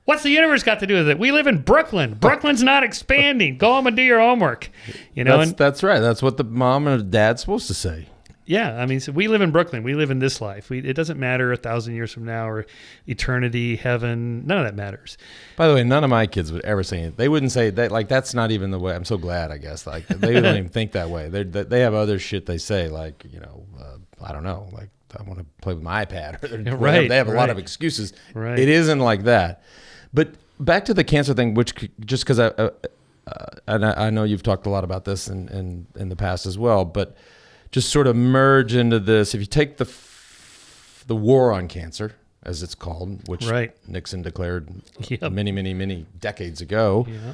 what's the universe got to do with it? We live in Brooklyn. Brooklyn's not expanding. Go home and do your homework. That's right. That's what the mom and dad's supposed to say. Yeah, I mean, so we live in Brooklyn. We live in this life. It doesn't matter 1,000 years from now or eternity, heaven. None of that matters. By the way, none of my kids would ever say it. They wouldn't say that. Like, that's not even the way. I'm so glad, I guess. Like, they don't even think that way. They have other shit they say, like, I don't know, like, I want to play with my iPad. Or Right. They have a lot of excuses. Right. It isn't like that. But back to the cancer thing, which just because I know you've talked a lot about this in the past as well, but just sort of merge into this. If you take the war on cancer, as it's called, which Right. Nixon declared Yep. many decades ago, Yeah.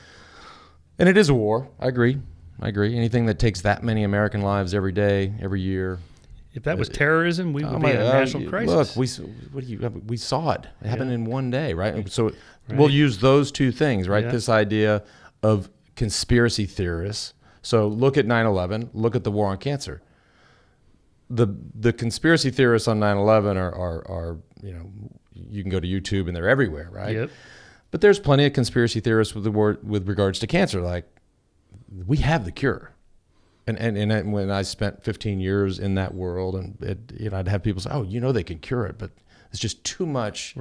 and it is a war. I agree. Anything that takes that many American lives every day, every year. If that was terrorism, we would be in a national crisis. Look, we saw it. It happened in one day, right? So we'll use those two things, right? Yeah. This idea of conspiracy theorists. So look at 9/11. Look at the war on cancer. The conspiracy theorists on 9/11 are you can go to YouTube and they're everywhere, right? Yep. But there's plenty of conspiracy theorists with regards to cancer, like we have the cure. And when I spent 15 years in that world, and I'd have people say, "Oh, they can cure it," but it's just too much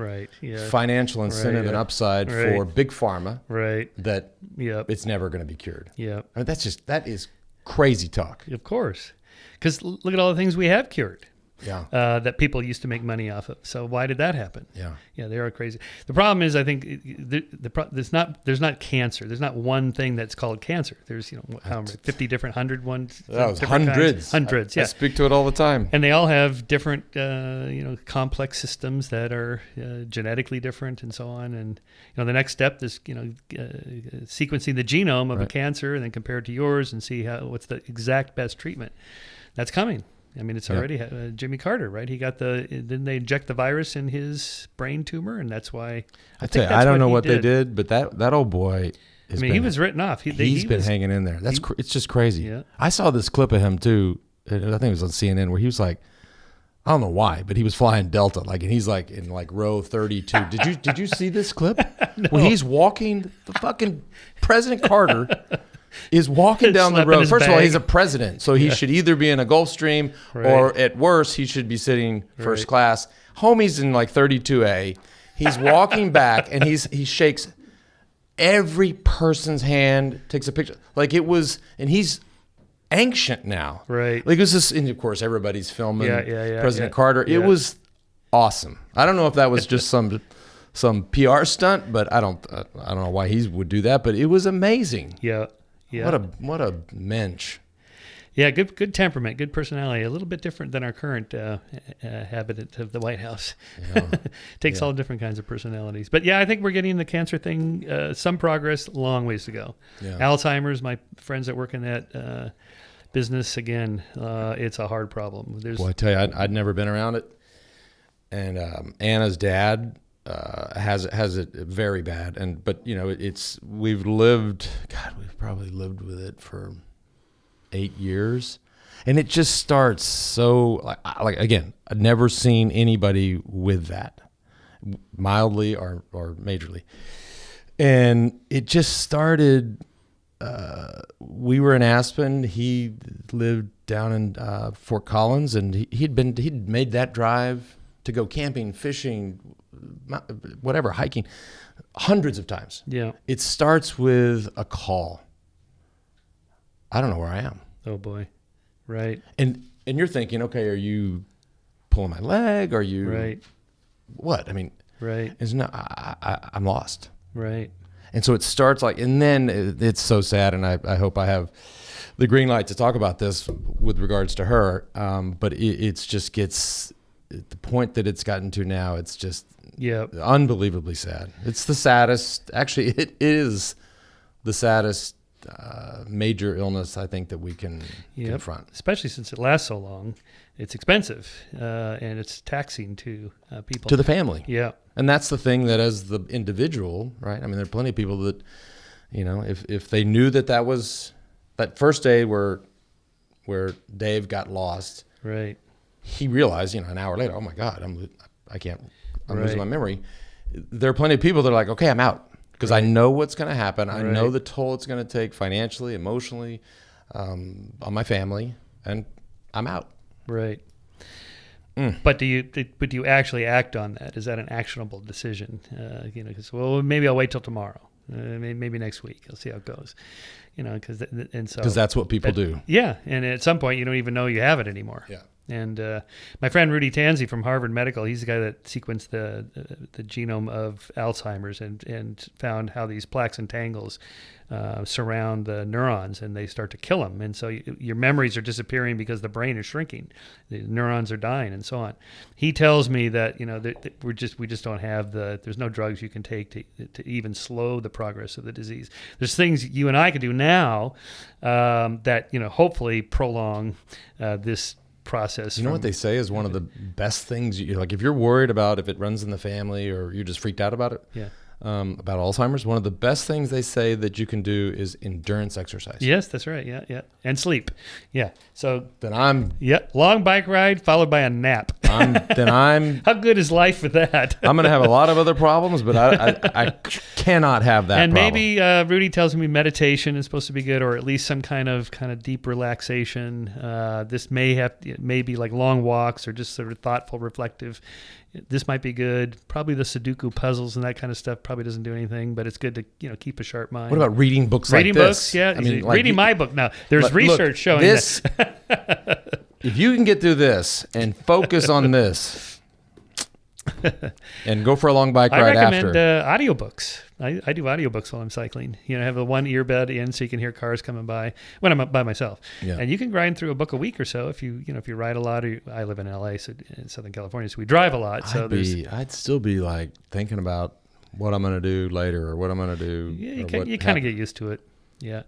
financial incentive and upside for big pharma, right? That it's never going to be cured. Yeah, I mean, that is crazy talk. Of course, because look at all the things we have cured. Yeah. That people used to make money off of. So why did that happen? Yeah, they are crazy. The problem is, I think there's not cancer. There's not one thing that's called cancer. There's 50 different, 100 ones. That was hundreds. Hundreds. Yeah, I speak to it all the time. And they all have different, complex systems that are genetically different and so on. And the next step is sequencing the genome of a cancer and then compare it to yours and see what's the exact best treatment. That's coming. I mean, it's already Jimmy Carter, right? Didn't they inject the virus in his brain tumor, and that's why. I don't know what they did, but that old boy. He was written off. He's been hanging in there. It's just crazy. Yeah. I saw this clip of him too. I think it was on CNN where he was like, I don't know why, but he was flying Delta, and he's like in row 32. Did you see this clip? No. When he's walking, the fucking President Carter is walking down the road. First of all, he's a president, so he should either be in a Gulfstream or at worst, he should be sitting first class. Homie's in 32A. He's walking back and he shakes every person's hand, takes a picture. And he's ancient now. Right. It was just, and of course, everybody's filming President Carter. Yeah. It was awesome. I don't know if that was just some PR stunt, but I don't know why he would do that, but it was amazing. Yeah. Yeah. What a mensch. Yeah, good temperament, good personality. A little bit different than our current habitant of the White House. Yeah. Takes all different kinds of personalities. But I think we're getting the cancer thing, some progress, long ways to go. Yeah. Alzheimer's, my friends that work in that business, again, it's a hard problem. Well, I tell you, I'd never been around it. And Anna's dad has it very bad. But we've probably lived with it for 8 years, and it just starts so again, I've never seen anybody with that, mildly or majorly, and it just started. We were in Aspen. He lived down in Fort Collins, and he'd made that drive to go camping, fishing, whatever, hiking, hundreds of times. Yeah. It starts with a call. I don't know where I am. Oh boy. Right. And you're thinking, okay, are you pulling my leg? Are you Right. what? I mean, Right. I'm lost. Right. And so it starts like, and then it's so sad. And I hope I have the green light to talk about this with regards to her. But it's just gets the point that it's gotten to now. It's just unbelievably sad. It's the saddest. Actually, it is the saddest major illness I think that we can confront. Especially since it lasts so long. It's expensive and it's taxing to people. To the family. Yeah. And that's the thing that as the individual, right? I mean, there are plenty of people that, if they knew that was that first day where Dave got lost, right? He realized, an hour later, oh my God, I'm right. losing my memory. There are plenty of people that are like, okay, I'm out because I know what's going to happen. I know the toll it's going to take financially, emotionally, on my family, and I'm out. Right. But do you actually act on that? Is that an actionable decision? Because maybe I'll wait till tomorrow. Maybe next week. I'll see how it goes. Because that's what people do. Yeah, and at some point you don't even know you have it anymore. Yeah. And my friend Rudy Tanzi from Harvard Medical, he's the guy that sequenced the genome of Alzheimer's and found how these plaques and tangles surround the neurons and they start to kill them. And so your memories are disappearing because the brain is shrinking. The neurons are dying and so on. He tells me that, that we just don't have there's no drugs you can take to even slow the progress of the disease. There's things you and I can do now that, hopefully prolong this process. What they say is one of the best things, like if you're worried about if it runs in the family or you're just freaked out about it, about Alzheimer's, one of the best things they say that you can do is endurance exercise. Yes, that's right. Yeah. And sleep. Yeah. So then long bike ride followed by a nap. How good is life with that? I'm going to have a lot of other problems, but I cannot have that and problem. Maybe Rudy tells me meditation is supposed to be good, or at least some kind of deep relaxation. This may be like long walks or just sort of thoughtful, reflective. This might be good. Probably the Sudoku puzzles and that kind of stuff probably doesn't do anything, but it's good to keep a sharp mind. What about reading books like this? Reading books, yeah. I mean, reading my book now. There's research showing this. that. If you can get through this and focus on this and go for a long bike ride after. I recommend audiobooks. I do audiobooks while I'm cycling. I have the one earbud in so you can hear cars coming by when I'm by myself. Yeah. And you can grind through a book a week or so if you ride a lot. I live in LA, so in Southern California, so we drive a lot. So I'd still be like thinking about what I'm going to do later or what I'm going to do. Yeah, you kind of get used to it. Yeah.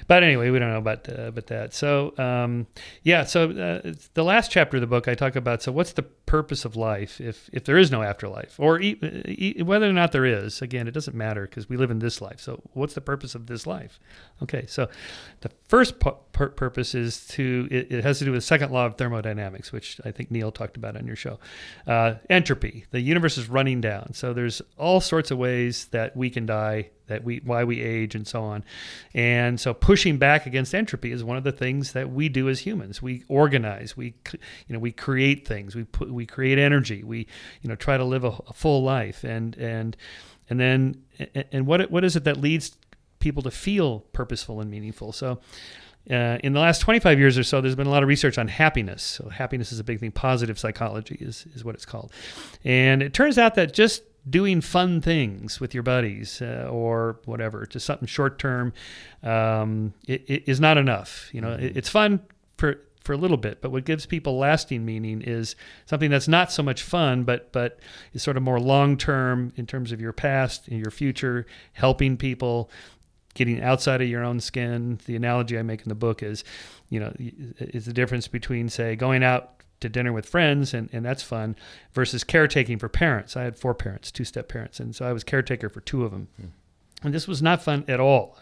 But anyway, we don't know about that. So, the last chapter of the book I talk about, so what's the purpose of life if there is no afterlife? Or whether or not there is, again, it doesn't matter because we live in this life. So what's the purpose of this life? Okay, so the first purpose is it has to do with the second law of thermodynamics, which I think Neil talked about on your show. Entropy. The universe is running down. So there's all sorts of ways that we can die, why we age and so on. And so pushing back against entropy is one of the things that we do as humans. We organize, we create things, we create energy, we try to live a full life. And what is it that leads people to feel purposeful and meaningful? So in the last 25 years or so, there's been a lot of research on happiness. So happiness is a big thing. Positive psychology is what it's called. And it turns out that just doing fun things with your buddies or whatever, just something short term, it is not enough. It's fun for a little bit, but what gives people lasting meaning is something that's not so much fun, but is sort of more long term in terms of your past and your future, helping people, getting outside of your own skin. The analogy I make in the book is the difference between, say, going out to dinner with friends, and that's fun, versus caretaking for parents. I had 4 parents, 2-step parents, and so I was caretaker for 2 of them. And this was not fun at all.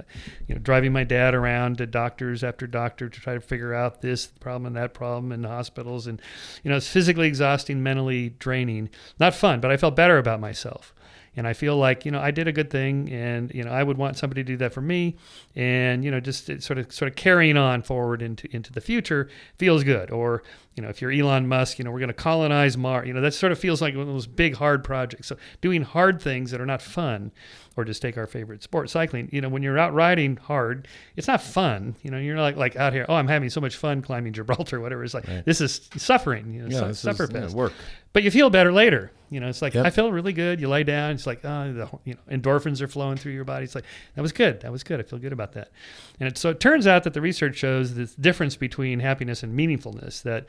Driving my dad around to doctors after doctor to try to figure out this problem and that problem in hospitals. And, it's physically exhausting, mentally draining. Not fun, but I felt better about myself. And I feel like, I did a good thing, and, I would want somebody to do that for me. And, just sort of carrying on forward into the future feels good. Or, if you're Elon Musk, we're going to colonize Mars, that sort of feels like one of those big, hard projects. So doing hard things that are not fun, or just take our favorite sport, cycling, when you're out riding hard, it's not fun. You're like out here, I'm having so much fun climbing Gibraltar, whatever. It's like, This is suffering, suffer fest. Work. But you feel better later. It's like, I feel really good. You lay down. It's like, endorphins are flowing through your body. It's like, that was good. I feel good about that. And so it turns out that the research shows this difference between happiness and meaningfulness, that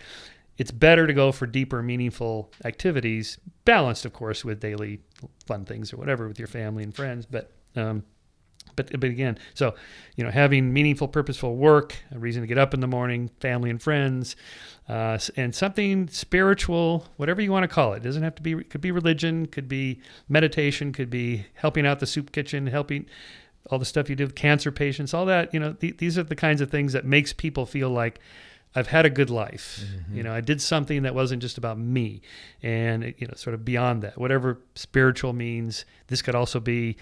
it's better to go for deeper, meaningful activities, balanced, of course, with daily fun things or whatever with your family and friends. But again, so, having meaningful, purposeful work, a reason to get up in the morning, family and friends, and something spiritual, whatever you want to call it. It doesn't have to be, it could be religion, could be meditation, could be helping out the soup kitchen, helping all the stuff you do with cancer patients, all that, these are the kinds of things that makes people feel like, I've had a good life. Mm-hmm. I did something that wasn't just about me, and sort of beyond that, whatever spiritual means. This could also be,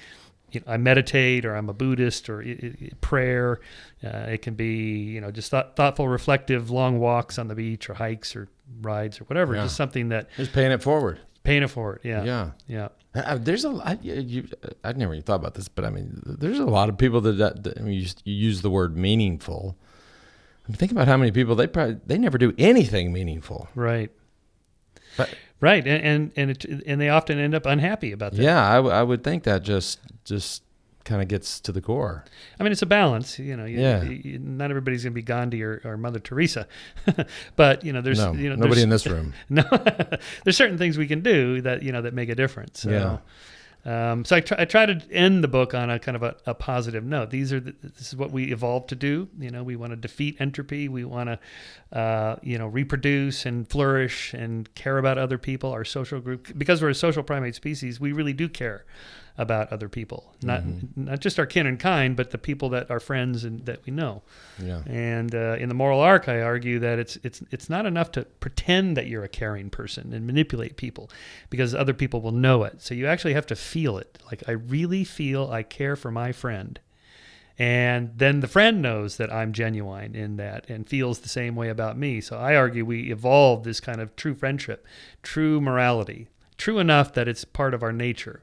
I meditate, or I'm a Buddhist, or prayer. It can be, just thoughtful, reflective, long walks on the beach, or hikes, or rides, or whatever. Just something that just paying it forward. Yeah. There's I never even thought about this, but I mean, there's a lot of people that you use the word meaningful. Think about how many people they never do anything meaningful. Right. But, right, and they often end up unhappy about that. Yeah, I would think that just kind of gets to the core. I mean, it's a balance. Not everybody's going to be Gandhi or Mother Teresa, but there's nobody in this room. No, there's certain things we can do that that make a difference. So. Yeah. So I try to end the book on a kind of a positive note. This is what we evolved to do. We want to defeat entropy. We want to, reproduce and flourish and care about other people, our social group. Because we're a social primate species, we really do care about other people, not just our kin and kind, but the people that are friends and that we know. Yeah. And in the moral arc, I argue that it's not enough to pretend that you're a caring person and manipulate people, because other people will know it. So you actually have to feel it. Like, I really feel I care for my friend. And then the friend knows that I'm genuine in that and feels the same way about me. So I argue we evolved this kind of true friendship, true morality, true enough that it's part of our nature.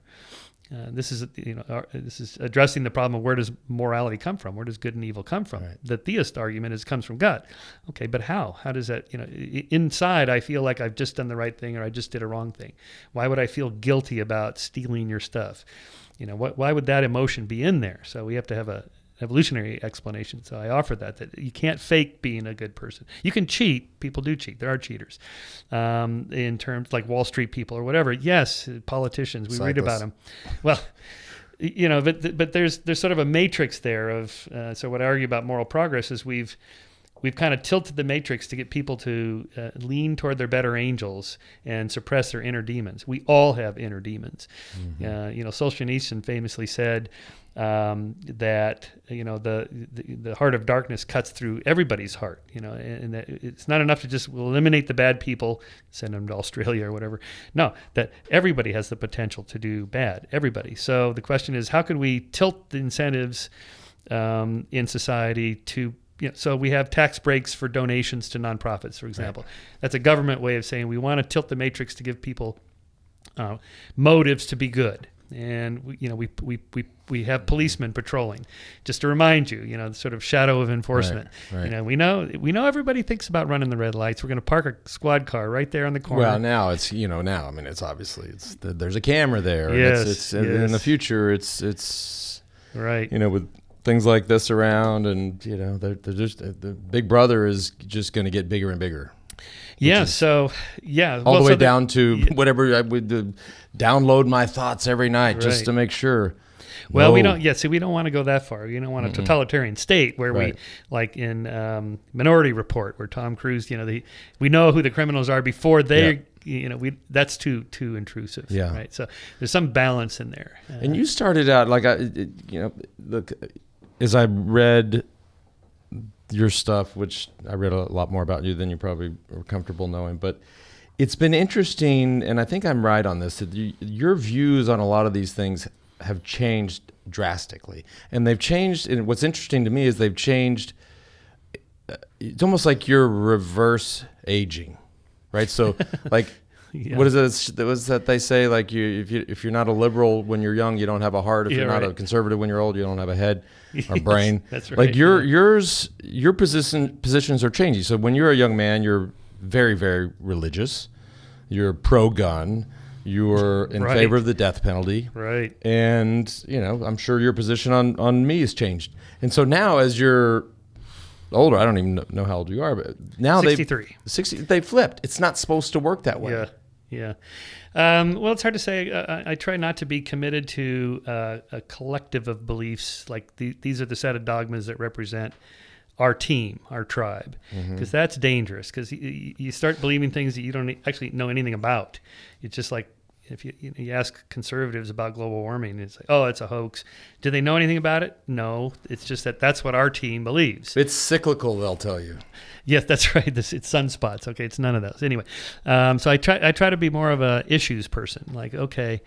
This is addressing the problem of where does morality come from? Where does good and evil come from? Right. The theist argument comes from God. Okay, but how? How does that, inside I feel like I've just done the right thing, or I just did a wrong thing. Why would I feel guilty about stealing your stuff? Why would that emotion be in there? So we have to have a evolutionary explanation. So I offer that you can't fake being a good person. You can cheat. People do cheat. There are cheaters. In terms like Wall Street people or whatever. Yes, politicians. We read about them. Well, but there's sort of a matrix there of. So what I argue about moral progress is we've kind of tilted the matrix to get people to lean toward their better angels and suppress their inner demons. We all have inner demons. Mm-hmm. Solzhenitsyn famously said that the heart of darkness cuts through everybody's heart. And that it's not enough to just eliminate the bad people, send them to Australia or whatever. No, that everybody has the potential to do bad. Everybody. So the question is, how can we tilt the incentives in society to so we have tax breaks for donations to nonprofits, for example. Right. That's a government way of saying we want to tilt the matrix to give people motives to be good. And we have policemen patrolling, just to remind you, the sort of shadow of enforcement. Right. We know everybody thinks about running the red lights. We're going to park a squad car right there on the corner. Well, now it's I mean, it's obviously there's a camera there. Yes, and it's in the future it's right. With things like this around, and they're just the Big Brother is just going to get bigger and bigger. Yeah. So yeah, all the way down to whatever I would download my thoughts every night just to make sure. Well, we don't. Yeah, see, we don't want to go that far. We don't want a totalitarian state where we, like in Minority Report, where Tom Cruise, we know who the criminals are before they. Yeah. That's too intrusive. Yeah. Right. So there's some balance in there. And you started out like look, as I read your stuff, which I read a lot more about you than you probably were comfortable knowing, but It's been interesting, and I think I'm right on this, that your views on a lot of these things have changed drastically. And they've changed, and what's interesting to me is they've changed, it's almost like you're reverse aging, right? So like, Yeah. what is that they say? Like if you're not a liberal when you're young, you don't have a heart. If you're not a conservative when you're old, you don't have a head or brain. That's right. Like your positions are changing. So when you're a young man, you're very, very religious. You're pro-gun. You're in favor of the death penalty. Right. And, I'm sure your position on me has changed. And so now as you're older, I don't even know how old you are, but now 63. They flipped. It's not supposed to work that way. Yeah. Well, it's hard to say. I try not to be committed to a collective of beliefs. Like these are the set of dogmas that represent our team, our tribe, because that's dangerous. Because you start believing things that you don't actually know anything about. It's just like if you ask conservatives about global warming, it's like, oh, it's a hoax. Do they know anything about it? No. It's just that's what our team believes. It's cyclical, they'll tell you. Yes, that's right. It's sunspots. Okay, it's none of those. Anyway, so I try to be more of a issues person. Like, okay,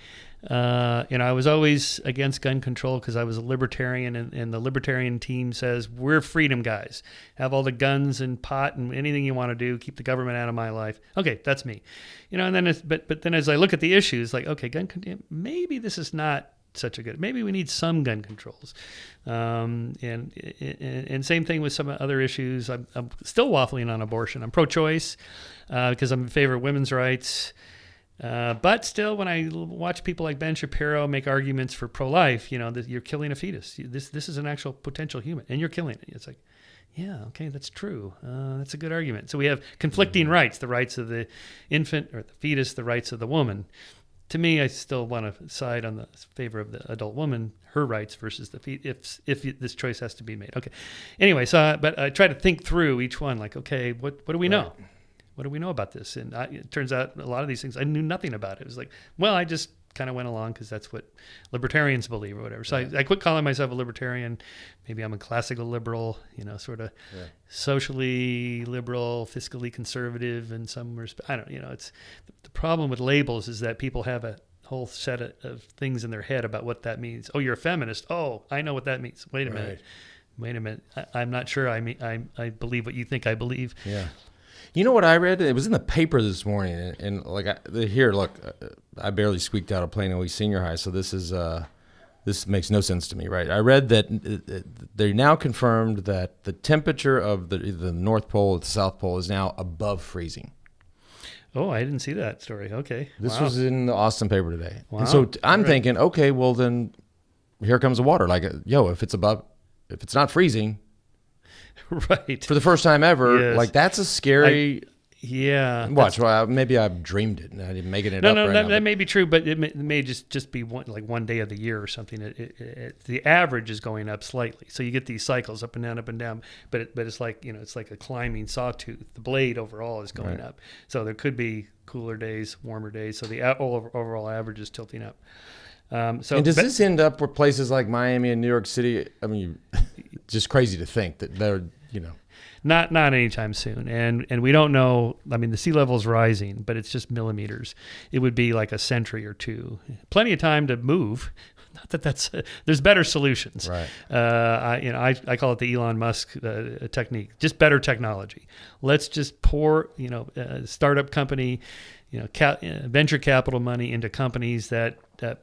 I was always against gun control because I was a libertarian, and the libertarian team says we're freedom guys. Have all the guns and pot and anything you want to do. Keep the government out of my life. Okay, that's me. And then but then as I look at the issues, like, okay, maybe this is not such a good. Maybe we need some gun controls, and same thing with some other issues. I'm still waffling on abortion. I'm pro-choice because I'm in favor of women's rights. But still, when I watch people like Ben Shapiro make arguments for pro-life, that you're killing a fetus. This is an actual potential human, and you're killing it. It's like, yeah, okay, that's true. That's a good argument. So we have conflicting rights: the rights of the infant or the fetus, the rights of the woman. To me, I still want to side on the favor of the adult woman, her rights versus the fetus, if this choice has to be made. Okay. Anyway, but I try to think through each one. Like, okay, what do we know? What do we know about this? And it turns out a lot of these things, I knew nothing about it. It was like, well, I just kind of went along because that's what libertarians believe or whatever. So I quit calling myself a libertarian. Maybe I'm a classical liberal, sort of socially liberal, fiscally conservative in some respect. I don't, it's the problem with labels is that people have a whole set of things in their head about what that means. Oh, you're a feminist. Oh, I know what that means. Wait a minute. I'm not sure. I believe what you think I believe. Yeah. You know what I read? It was in the paper this morning, and I barely squeaked out of Plano East Senior High, so this makes no sense to me, right? I read that they now confirmed that the temperature of the North Pole or the South Pole is now above freezing. Oh, I didn't see that story. Okay. This was in the Austin paper today. Wow. And so I'm thinking, okay, well then here comes the water. Like, if it's not freezing, right, for the first time ever, like that's a scary. Watch. Well, maybe I've dreamed it and I'm making it up. No, that may be true, but it may just be one day of the year or something. The average is going up slightly, so you get these cycles up and down. But it's like it's like a climbing sawtooth. The blade overall is going up, so there could be cooler days, warmer days. So the overall average is tilting up. And does this end up with places like Miami and New York City? I mean, just crazy to think that they're, Not anytime soon. And we don't know. I mean, the sea level is rising, but it's just millimeters. It would be like a century or two. Plenty of time to move. Not that there's better solutions. Right. I call it the Elon Musk technique. Just better technology. Let's just pour, a startup company, venture capital money into companies that,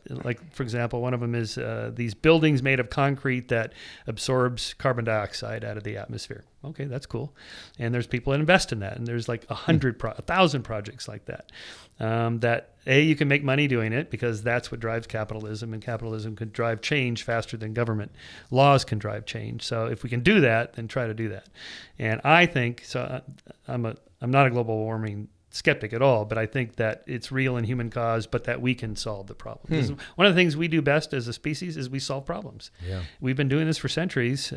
like, for example, one of them is these buildings made of concrete that absorbs carbon dioxide out of the atmosphere. Okay, that's cool. And there's people that invest in that. And there's like 1,000 projects like that. That you can make money doing it because that's what drives capitalism, and capitalism can drive change faster than government laws can drive change. So if we can do that, then try to do that. And I think so. I'm not a global warming skeptic at all, but I think that it's real and human cause, but that we can solve the problem. One of the things we do best as a species is we solve problems. Yeah. We've been doing this for centuries,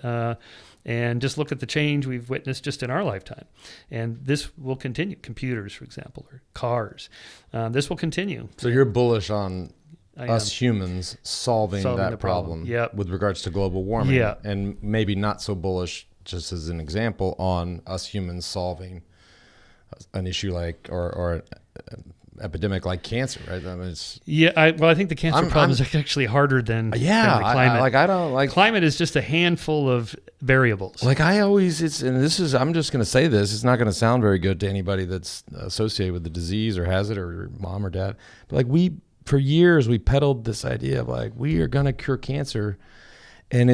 and just look at the change we've witnessed just in our lifetime. And this will continue. Computers, for example, or cars. This will continue. So you're bullish on us humans solving that problem with regards to global warming, and maybe not so bullish, just as an example, on us humans solving an issue like or an epidemic like cancer, right? I mean, it's I think the cancer problem is actually harder than the climate. I don't like climate is just a handful of variables. Like I'm just going to say this. It's not going to sound very good to anybody that's associated with the disease or has it, or your mom or dad. But like for years we peddled this idea of like we are going to cure cancer, and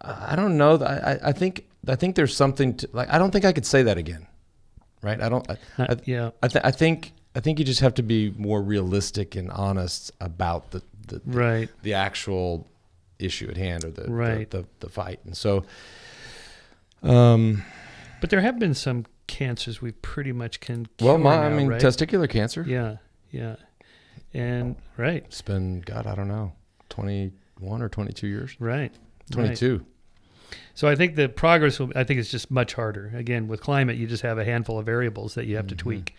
I don't know. I think there's something to, like, I don't think I could say that again. Right. I think you just have to be more realistic and honest about the actual issue at hand, or the fight. And so, but there have been some cancers we pretty much can cure now, right? Testicular cancer. Yeah. And it's been, God, I don't know, 21 or 22 years. Right. 22. Right. So I think the progress is just much harder. Again, with climate, you just have a handful of variables that you have to tweak.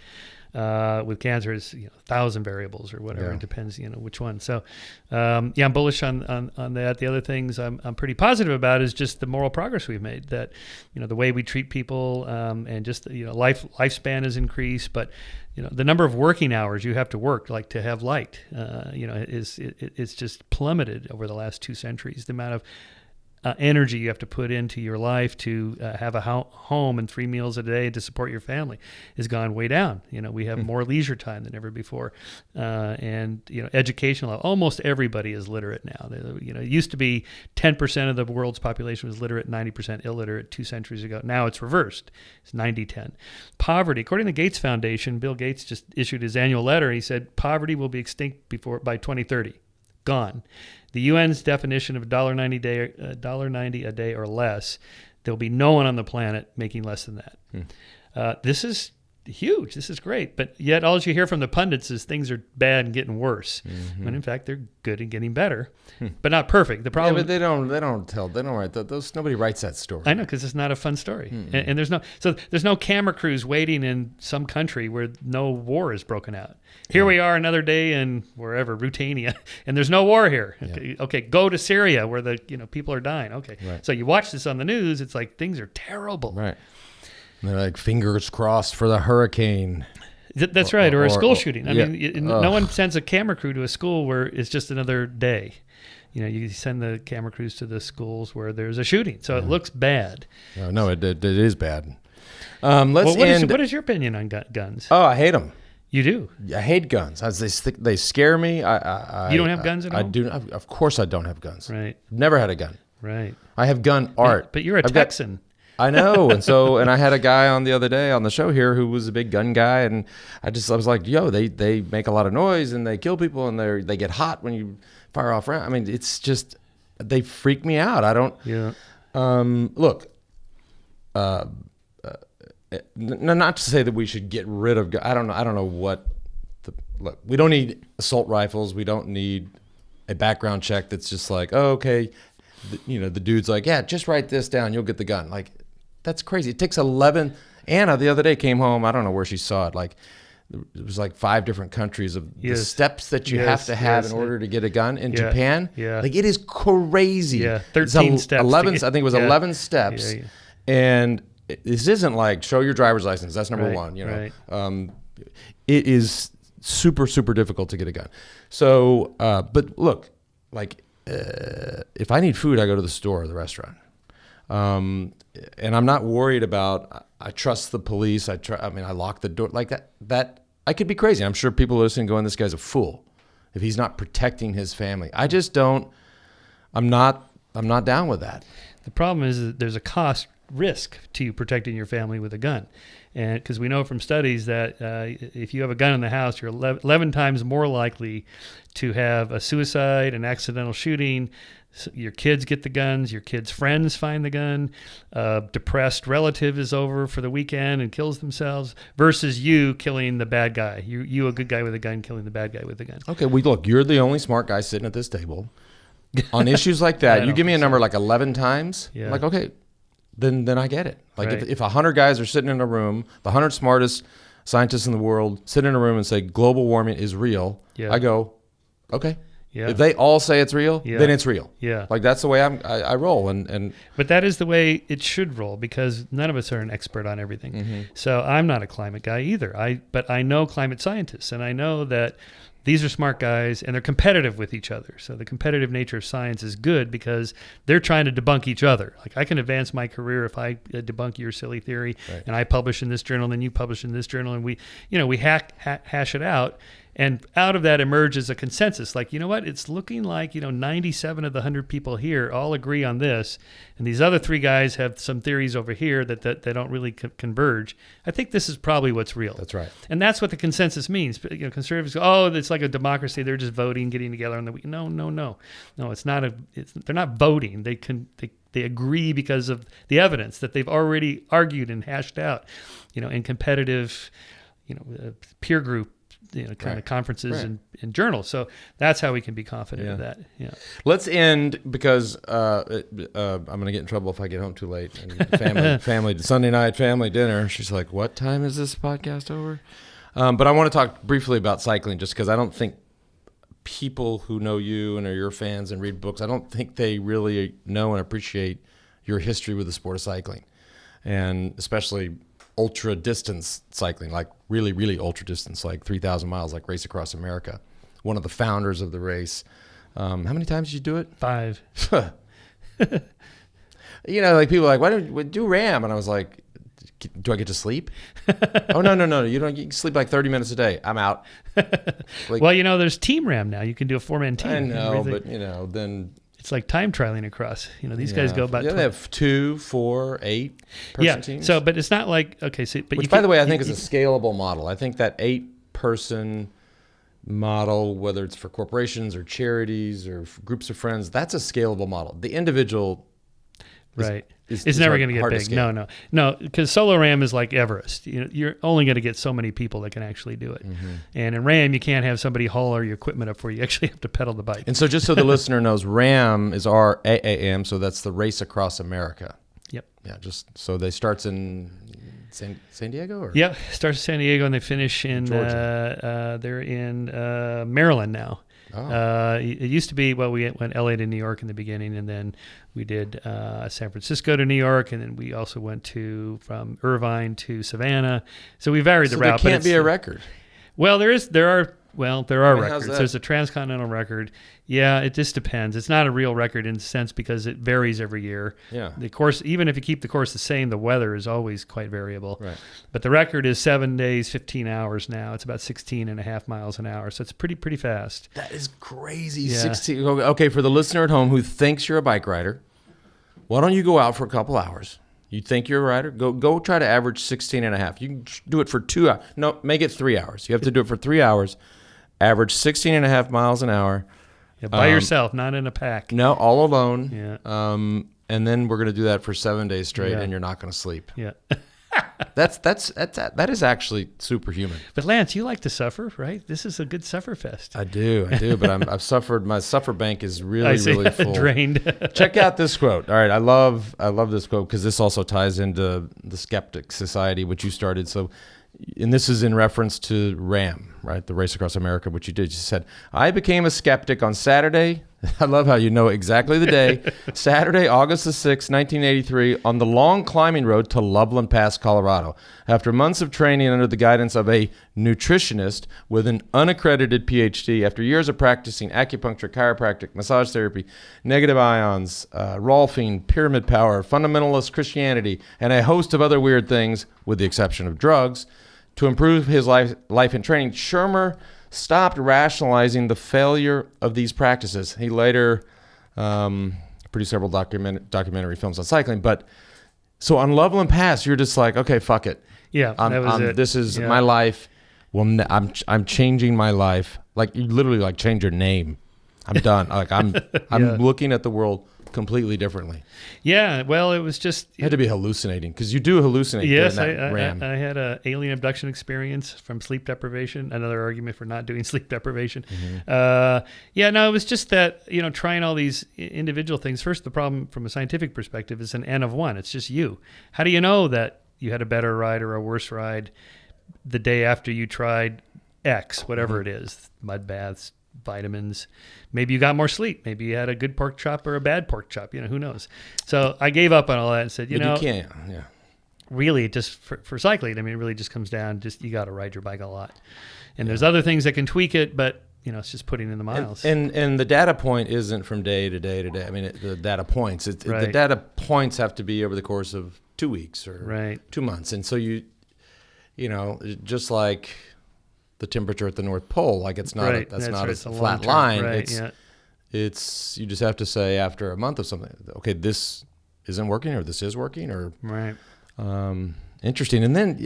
With cancer, it's 1,000 variables or whatever. Yeah. It depends, which one. So, I'm bullish on that. The other things I'm pretty positive about is just the moral progress we've made. That the way we treat people, and just lifespan has increased, but the number of working hours you have to work, like to have light, it's just plummeted over the last 2 centuries. The amount of energy you have to put into your life to have a home and 3 meals a day to support your family has gone way down. We have more leisure time than ever before, and educational. Almost everybody is literate now. It used to be 10% of the world's population was literate, 90% illiterate 2 centuries ago. Now it's reversed. It's 90-10. Poverty, according to the Gates Foundation, Bill Gates just issued his annual letter. He said poverty will be extinct by 2030. Gone. The UN's definition of $1.90 a day or less, there'll be no one on the planet making less than that. This is huge. This is great. But yet all you hear from the pundits is things are bad and getting worse. When in fact they're good and getting better, but not perfect. The problem, but they don't write those. Nobody writes that story. I know, because it's not a fun story. And there's no camera crews waiting in some country where no war is broken out. Here we are another day in wherever, Rutania, and there's no war here. Okay, go to Syria where the people are dying. Okay, so you watch this on the news, it's like things are terrible. Right. And they're like, fingers crossed for the hurricane. That's right, or a school shooting. I mean, no one sends a camera crew to a school where it's just another day. You send the camera crews to the schools where there's a shooting, so it looks bad. No, it is bad. What is your opinion on guns? Oh, I hate them. You do? I hate guns. They scare me. You don't have guns at all? I do. Of course I don't have guns. Right. Never had a gun. Right. I have gun art. But you're a Texan. I know. And I had a guy on the other day on the show here who was a big gun guy. And I was like, they make a lot of noise and they kill people and they get hot when you fire off rounds. I mean, it's just, they freak me out. I don't, look, not to say that we should get rid of, I don't know what look, we don't need assault rifles. We don't need a background check that's just like, oh, okay. The dude's like, yeah, just write this down. You'll get the gun. Like, that's crazy. It takes 11. Anna the other day came home. I don't know where she saw it. Like, it was like 5 different countries of the steps that you have to have in order to get a gun in Japan. Yeah. Like, it is crazy. Yeah. 13 steps. 11. I think it was 11 steps. Yeah. And this isn't like show your driver's license. That's number one. Right. It is super, super difficult to get a gun. So, but look, like, if I need food, I go to the store or the restaurant. And I'm not worried about, I trust the police. I lock the door like that. I could be crazy. I'm sure people listening going, this guy's a fool if he's not protecting his family. I just don't, I'm not down with that. The problem is that there's a cost risk to you protecting your family with a gun. And because we know from studies that if you have a gun in the house, you're 11 times more likely to have a suicide, an accidental shooting. So your kids get the guns, your kids' friends find the gun, depressed relative is over for the weekend and kills themselves, versus you killing the bad guy. You a good guy with a gun, killing the bad guy with a gun. Okay, look, you're the only smart guy sitting at this table. On issues like that, you give me a number like 11 times, I'm like, okay, then I get it. Like if 100 guys are sitting in a room, the 100 smartest scientists in the world sit in a room and say global warming is real, I go, okay. Yeah. If they all say it's real, Yeah. then it's real. Yeah. Like that's the way I roll. And But that is the way it should roll, because none of us are an expert on everything. Mm-hmm. So I'm not a climate guy either. But I know climate scientists, and I know that these are smart guys, and they're competitive with each other. So the competitive nature of science is good because they're trying to debunk each other. Like, I can advance my career if I debunk your silly theory, Right. and I publish in this journal, and then you publish in this journal, and we hash it out. And out of that emerges a consensus. Like, you know what? It's looking like, 97 of the 100 people here all agree on this. And these other 3 guys have some theories over here that they don't really converge. I think this is probably what's real. that's right. And that's what the consensus means. Conservatives go, oh, it's like a democracy. They're just voting, getting together on the week. No. No, it's not they're not voting. They agree because of the evidence that they've already argued and hashed out, in competitive, peer group, kind of conferences and journals. So that's how we can be confident of that. Yeah. Let's end, because I'm going to get in trouble if I get home too late. And family Sunday night family dinner. She's like, "What time is this podcast over?" But I want to talk briefly about cycling, just because I don't think people who know you and are your fans and read books, I don't think they really know and appreciate your history with the sport of cycling, and especially ultra distance cycling, like really, really ultra distance, like 3,000 miles, like Race Across America. One of the founders of the race. How many times did you do it? 5. Like people are like, why don't we do RAM? And I was like, do I get to sleep? Oh, no. You can sleep like 30 minutes a day. I'm out. Like, Well, there's Team RAM now. You can do a 4-man team. I know, Really- but then it's like time trialing across. These guys go about. they have 2, 4, 8 person teams. So, but it's not like, okay. So, but Which, by the way, I think is a scalable model. I think that 8-person model, whether it's for corporations or charities or groups of friends, that's a scalable model. The individual, right. is It's never hard- going to get hard to big. scale. No, because solo RAM is like Everest. You're only going to get so many people that can actually do it. Mm-hmm. And in RAM, you can't have somebody haul all your equipment up for you. You actually have to pedal the bike. And so, just so the listener knows, RAM is RAAM, so that's the Race Across America. Yep. Yeah, just so they starts in San Diego, or Yep. Starts in San Diego and they finish in Georgia. they're in Maryland now. Oh. It used to be, we went LA to New York in the beginning, and then we did San Francisco to New York, and then we also went from Irvine to Savannah. So we varied the So route. there can't be a record. Well, there are how's records. that? There's a transcontinental record. Yeah, it just depends. It's not a real record in a sense because it varies every year. Yeah. The course, even if you keep the course the same, the weather is always quite variable. Right. But the record is 7 days, 15 hours now. It's about 16 and a half miles an hour. So it's pretty fast. That is crazy. Yeah. 16. Okay, for the listener at home who thinks you're a bike rider, why don't you go out for a couple hours? You think you're a rider? Go try to average 16 and a half. You can do it for 2 hours. No, make it 3 hours. You have to do it for 3 hours. Average 16 and a half miles an hour. Yeah, by yourself, not in a pack. No, all alone. Yeah. And then we're going to do that for 7 days straight, Yeah. and you're not going to sleep. Yeah. That is actually superhuman. But Lance, you like to suffer, right? This is a good suffer fest. I do, but I've suffered. My suffer bank is I really, see. really full. Drained. Check out this quote. All right, I love this quote because this also ties into the Skeptic Society, which you started. So, and this is in reference to RAM, right? The Race Across America, which you did. You said, "I became a skeptic on Saturday." I love how you know exactly the day. Saturday, August the 6th, 1983, on the long climbing road to Loveland Pass, Colorado. After months of training under the guidance of a nutritionist with an unaccredited PhD, after years of practicing acupuncture, chiropractic, massage therapy, negative ions, Rolfing, pyramid power, fundamentalist Christianity, and a host of other weird things, with the exception of drugs, to improve his life and training, Shermer stopped rationalizing the failure of these practices. He later produced several documentary films on cycling. But so on Loveland Pass, you're just like, okay, fuck it. Yeah, that was it. This is my life. Well, I'm changing my life. Like, you literally like change your name. I'm done. Like I'm looking at the world completely differently. Yeah, well, it was just... You had to be hallucinating, because you do hallucinate Yes, during that RAM. I had an alien abduction experience from sleep deprivation, another argument for not doing sleep deprivation. Mm-hmm. It was just that, trying all these individual things. First, the problem from a scientific perspective is an N of one. It's just you. How do you know that you had a better ride or a worse ride the day after you tried X, whatever it is, mud baths, vitamins. Maybe you got more sleep. Maybe you had a good pork chop or a bad pork chop. Who knows? So I gave up on all that and said, But you can't. Yeah. Really, just for cycling, it really just comes down, you got to ride your bike a lot. And there's other things that can tweak it, but it's just putting in the miles. And the data point isn't from day to day to day. I mean, the data points. The data points have to be over the course of 2 weeks or 2 months. And so just like the temperature at the North Pole, like it's not that's not a flat line. It's you just have to say after a month of something, okay, this isn't working or this is working or interesting. And then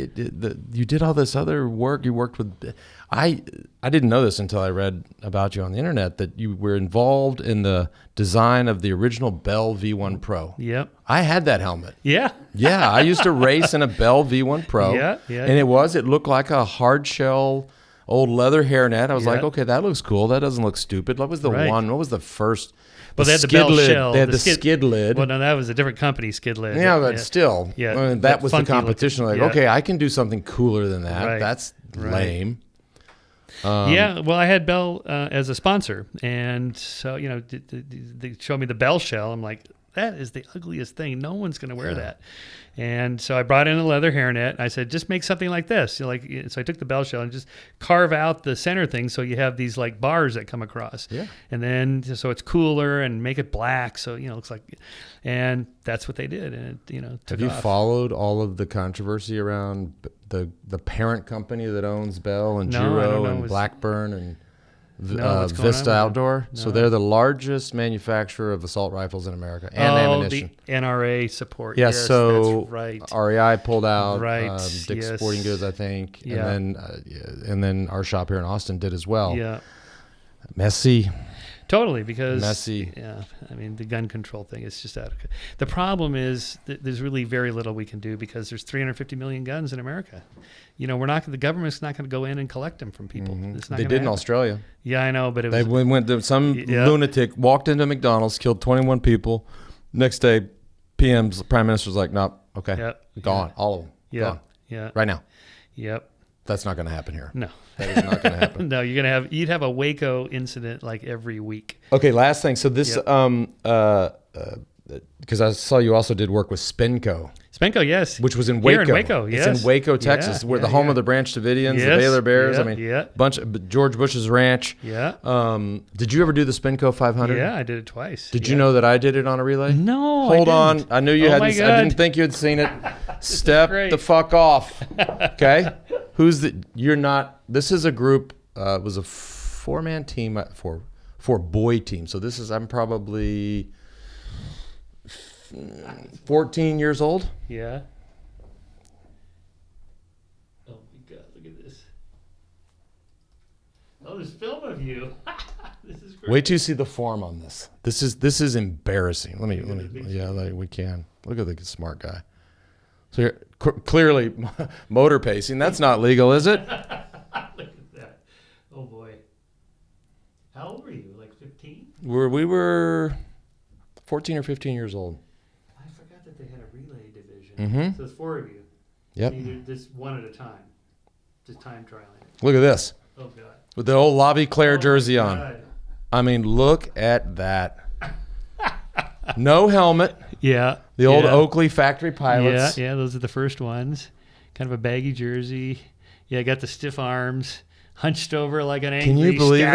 you did all this other work. You worked with, I didn't know this until I read about you on the internet, that you were involved in the design of the original Bell V1 Pro. Yep. I had that helmet. Yeah. Yeah. I used to race in a Bell V1 Pro. Yeah. And it looked like a hard shell old leather hairnet. I was like, okay, that looks cool. That doesn't look stupid. What was the one? What was the first? Well, they had the Bell shell. They had the skid lid. Well, no, that was a different company, skid lid. Yeah, but still. Yeah. I mean, that was the competition. Looking, okay, I can do something cooler than that. Right. That's lame. Well, I had Bell as a sponsor. And so, they showed me the Bell shell. I'm like, that is the ugliest thing. No one's going to wear that. And so I brought in a leather hairnet. I said, just make something like this. So I took the Bell shell and just carve out the center thing so you have these like bars that come across. Yeah. And then so it's cooler and make it black. So, it looks like, and that's what they did. And it, took off. Have you followed all of the controversy around the parent company that owns Bell and Giro and Blackburn and Vista Outdoor? No. So they're the largest manufacturer of assault rifles in America and ammunition. The NRA support. Yes, so that's right. REI pulled out. Right. Dick's Sporting Goods, I think. Yeah. And then our shop here in Austin did as well. Yeah. Messy. Totally, because messy. Yeah, I mean the gun control thing is just out of. The problem is that there's really very little we can do because there's 350 million guns in America. The government's not going to go in and collect them from people. Mm-hmm. It's not they did in Australia. Yeah, I know, but some lunatic walked into McDonald's, killed 21 people. Next day, PM's prime minister's like, nope, okay, gone, all of them, gone, right now. Yep. That's not going to happen here. No. That is not going to happen. No, you'd have a Waco incident like every week. Okay, last thing. So this, because I saw you also did work with Spinco. Spinco, yes. Which was in Waco. Here in Waco, yes. It's in Waco, Texas, where the home of the Branch Davidians, the Baylor Bears. Bunch of George Bush's ranch. Yeah. Did you ever do the Spinco 500? Yeah, I did it twice. Did you know that I did it on a relay? No, Hold on. I knew you hadn't. I didn't think you had seen it. Step the fuck off. Okay? You're not. This is a group. It was a 4-man team, four boy team. So I'm probably 14 years old. Yeah. Oh my God! Look at this. Oh, there's film of you. This is great. Wait till you see the form on this. This is embarrassing. Let me. We can look at the smart guy. So you're clearly motor pacing. That's not legal, is it? Look at that. Oh boy. How old were you? Like 15? We were 14 or 15 years old. I forgot that they had a relay division. Mm-hmm. So it's 4 of you. Yep. So you do this one at a time. Just time trialing. Look at this. Oh God. With the old Lavi Claire jersey on. I mean, look at that. No helmet. Yeah. The old Oakley factory pilots. Yeah, those are the first ones. Kind of a baggy jersey. Yeah, got the stiff arms, hunched over like an angry statue. Can you believe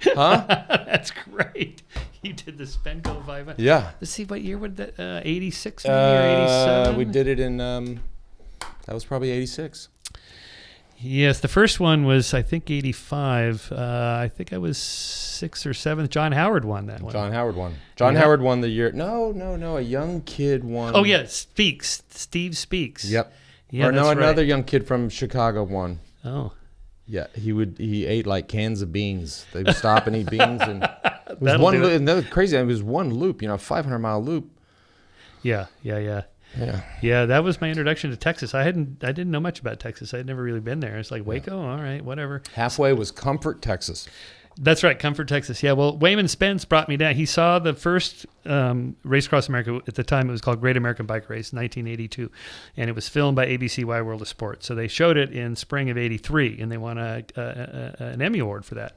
that? Huh? That's great. You did the Spinco 500. Yeah. Let's see, what year would that, 86 maybe or 87? We did it in, that was probably 86. Yes, the first one was, I think, 85. I think I was 6th or 7th. John Howard won that one. John Howard won. John Howard won the year. No. A young kid won. Oh, yeah, Speaks. Steve Speaks. Yep. Yeah, or no, another young kid from Chicago won. Oh. Yeah, he ate like cans of beans. They would stop and eat beans. And it was one loop. And that was crazy. It was one loop, a 500-mile loop. Yeah. Yeah, that was my introduction to Texas. I didn't know much about Texas. I'd never really been there. It's like Waco, all right, whatever. Halfway was Comfort, Texas. That's right, Comfort, Texas. Yeah, well, Wayman Spence brought me down. He saw the first race across America. At the time, it was called Great American Bike Race, 1982. And it was filmed by ABC Wide World of Sport. So they showed it in spring of 83, and they won an Emmy Award for that.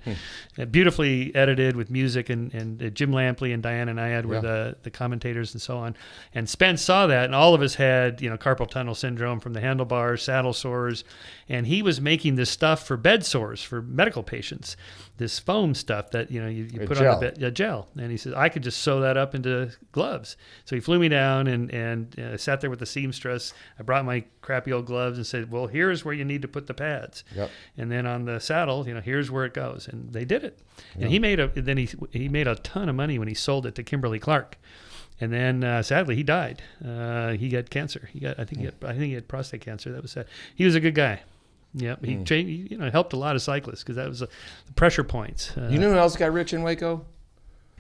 Beautifully edited with music, and Jim Lampley and Diana Nyad were the commentators and so on. And Spence saw that, and all of us had, carpal tunnel syndrome from the handlebars, saddle sores. And he was making this stuff for bed sores for medical patients, this foam stuff that you put on the bed, a gel. And he says, I could just sew that up into gloves. So he flew me down and sat there with the seamstress. I brought my crappy old gloves and said, well, here's where you need to put the pads. Yep. And then on the saddle, here's where it goes. And they did it. Yep. And he made a ton of money when he sold it to Kimberly Clark. And then sadly, he died. He got cancer. I think he had prostate cancer. That was sad. He was a good guy. Yep, he changed, helped a lot of cyclists because that was the pressure points. You know who else got rich in Waco?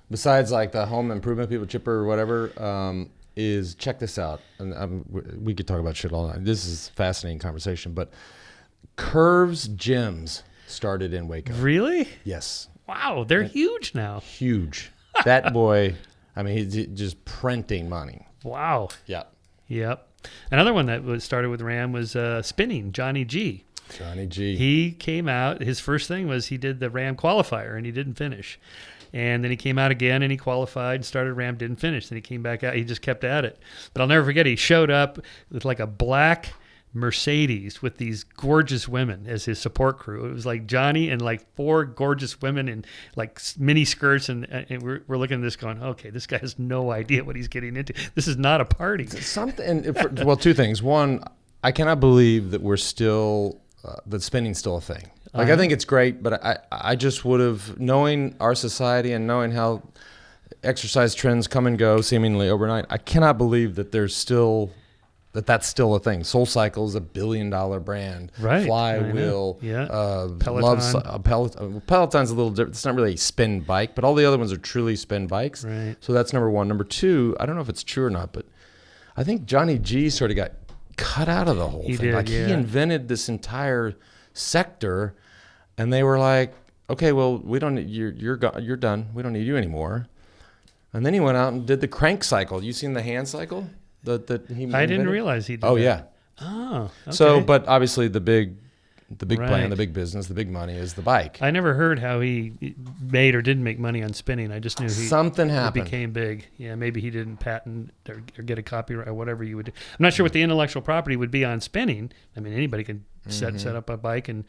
Besides like the home improvement people, Chipper or whatever, is, check this out. And we could talk about shit all night. This is a fascinating conversation, but Curves Gyms started in Waco. Really? Yes. Wow, they're huge now. Huge. That boy, he's just printing money. Wow. Yep. Another one that was started with Ram was spinning, Johnny G. Johnny G. He came out, his first thing was he did the Ram qualifier and he didn't finish. And then he came out again and he qualified and started Ram, didn't finish. Then he came back out, he just kept at it. But I'll never forget, he showed up with like a black Mercedes with these gorgeous women as his support crew. It was like Johnny and like 4 gorgeous women in like mini skirts, and we're looking at this going, okay, this guy has no idea what he's getting into. This is not a party. Well, 2 things. One, I cannot believe that we're still that spinning's still a thing. Like I think it's great, but I just would have, knowing our society and knowing how exercise trends come and go seemingly overnight, I cannot believe that there's still. That's still a thing. SoulCycle is a $1 billion brand. Right. Flywheel. Yeah. Peloton. Peloton's a little different. It's not really a spin bike, but all the other ones are truly spin bikes. Right. So that's number 1. Number 2, I don't know if it's true or not, but I think Johnny G sort of got cut out of the whole thing. He invented this entire sector, and they were like, okay, well, we don't need, you're done. We don't need you anymore. And then he went out and did the crank cycle. You seen the hand cycle? I didn't realize he did that. Yeah. Oh, okay. So, but obviously the big Right. plan, the big business, the big money is the bike. I never heard how he made or didn't make money on spinning. I just knew something happened. It became big. Yeah, maybe he didn't patent or get a copyright or whatever you would do. I'm not sure what the intellectual property would be on spinning. I mean, anybody can set up a bike, and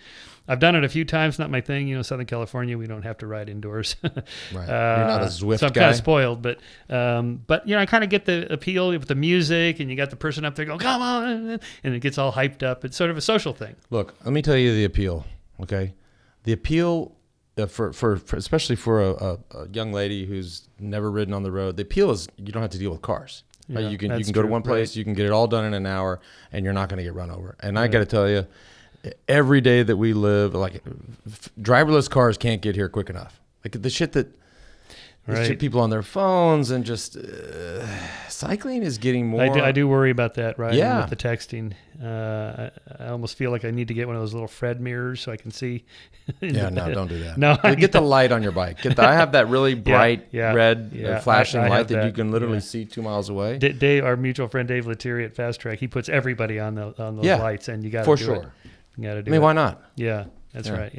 I've done it a few times. Not my thing. Southern California, we don't have to ride indoors. Right. You're not a Zwift so I'm guy. kind of spoiled, but I kind of get the appeal with the music, and you got the person up there going, "Come on," and it gets all hyped up. It's sort of a social thing. Look, let me tell you the appeal. Okay, the appeal for especially for a young lady who's never ridden on the road. The appeal is you don't have to deal with cars. Yeah, you can go to one place, right. You can get it all done in an hour, and you're not going to get run over. And I got to tell you, every day that we live, like driverless cars can't get here quick enough. Like the shit that people on their phones and just cycling is getting more. I do worry about that, right? Yeah. With the texting, I almost feel like I need to get one of those little Fred mirrors so I can see. No, don't do that. No, get the light on your bike. I have that really bright red flashing light that you can literally see 2 miles away. Dave, our mutual friend Dave Lettieri at Fast Track, he puts everybody on those lights, and you got to do it. For sure. You got to do it. Why not? Yeah. That's right.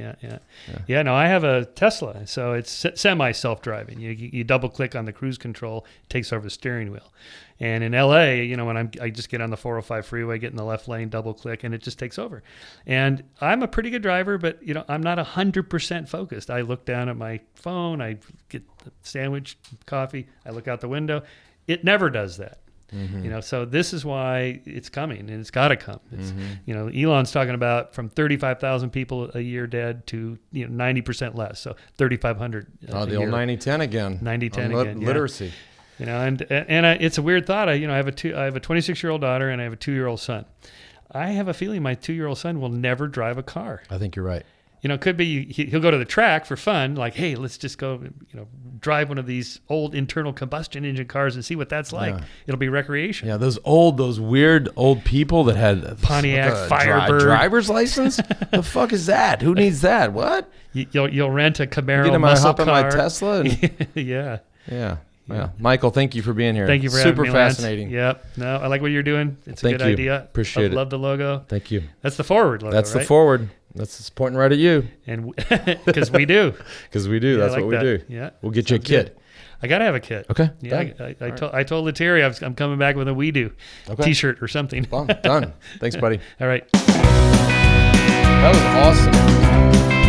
Yeah. No, I have a Tesla, so it's semi self-driving. You double click on the cruise control, it takes over the steering wheel. And in LA, when I just get on the 405 freeway, get in the left lane, double click, and it just takes over. And I'm a pretty good driver, but I'm not 100% focused. I look down at my phone, I get the sandwich, coffee, I look out the window. It never does that. Mm-hmm. So this is why it's coming, and it's got to come. It's, Elon's talking about from 35,000 people a year dead to 90% less, so 3,500. The old 90-10 again. 90-10 again. Literacy. And it's a weird thought. I have a 26-year-old daughter and I have a 2-year-old son. I have a feeling my 2-year-old son will never drive a car. I think you're right. it could be he'll go to the track for fun, like, hey, let's just go, drive one of these old internal combustion engine cars and see what that's like. Yeah. It'll be recreation. Yeah, those weird old people that had Pontiac Firebird driver's license. The fuck is that? Who needs that? What? You'll rent a Camaro Get in muscle hop car. in my Tesla. And, Yeah. Yeah. Michael, thank you for being here. Thank you for having me, Super fascinating. Lance. Yep. No, I like what you're doing. It's a Thank good you. idea. Appreciate it. Love the logo. Thank you. That's the forward logo. That's right? the forward. That's pointing right at you. And because we do. Because we do. Yeah, That's I like what we that. do. Yeah. We'll get you a Sounds kit. good. I gotta have a kit. Okay. Yeah. Done. I told Lettieri I'm coming back with a We Do T-shirt or something. Well, done. Thanks, buddy. All right. That was awesome.